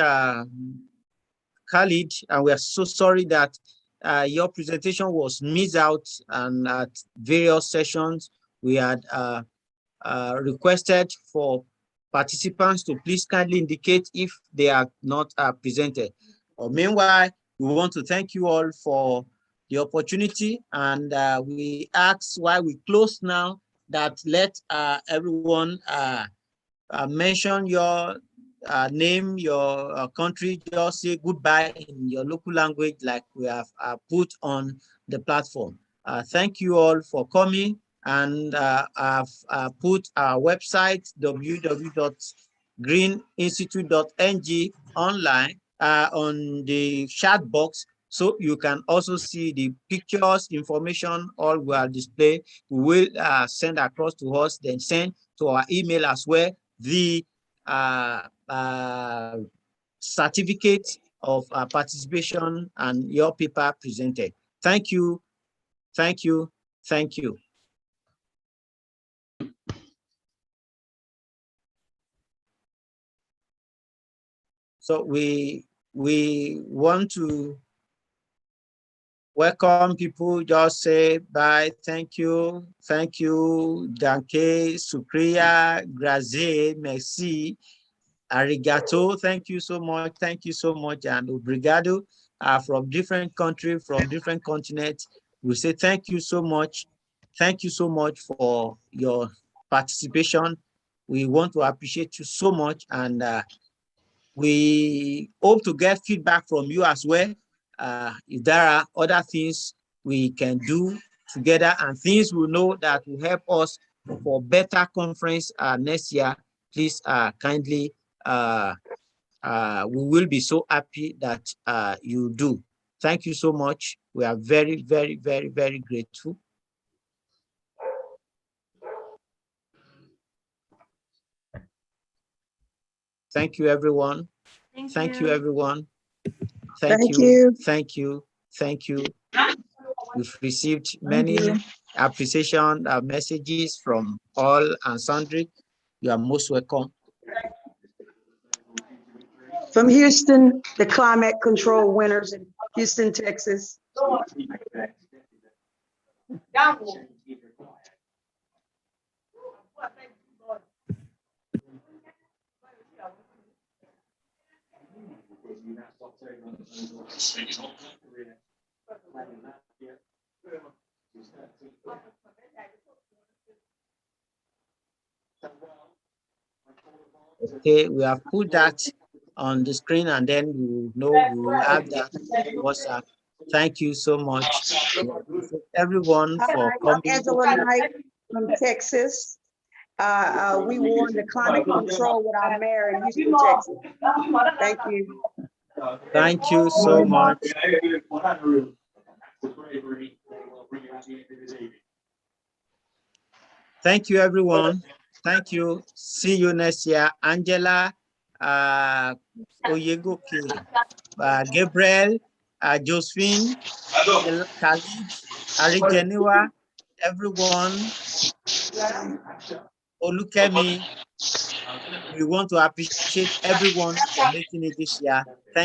Khalid. And we are so sorry that your presentation was missed out, and at various sessions we had requested for participants to please kindly indicate if they are not presented. Meanwhile, we want to thank you all for the opportunity, and we ask, while we close now, that let everyone mention your name, your country, just say goodbye in your local language like we have put on the platform. Thank you all for coming, and I've put our website, www.greeninstitute.ng, online on the chat box, so you can also see the pictures, information, all will display. We will send across to us, then send to our email as well the certificate of participation and your paper presented. Thank you, thank you, thank you. So we want to welcome people. Just say bye, thank you, danke, sukriya, grazie, merci, arigato, thank you so much, and obrigado. From different countries, from different continents, we say thank you so much for your participation. We want to appreciate you so much, and we hope to get feedback from you as well. If there are other things we can do together and things we know that will help us for better conference next year, please kindly, we will be so happy that you do. Thank you so much. We are very, very, very, very grateful. Thank you, everyone. Thank you, everyone. Thank you. Thank you. Thank you. We've received many appreciation messages from all and sundry. You are most welcome. From Houston, the climate control winners in Houston, Texas. Okay, we have put that on the screen, and then we will have that WhatsApp. Thank you so much, everyone, for coming. Angela Knight from Texas. We won the climate control with our mayor in Houston, Texas. Thank you. Thank you so much. Thank you, everyone. Thank you. See you next year. Angela, Oyegoke, Gabriel, Josephine, Khalid, Arigenewa, everyone, Olukemi. We want to appreciate everyone for making it this year. Thank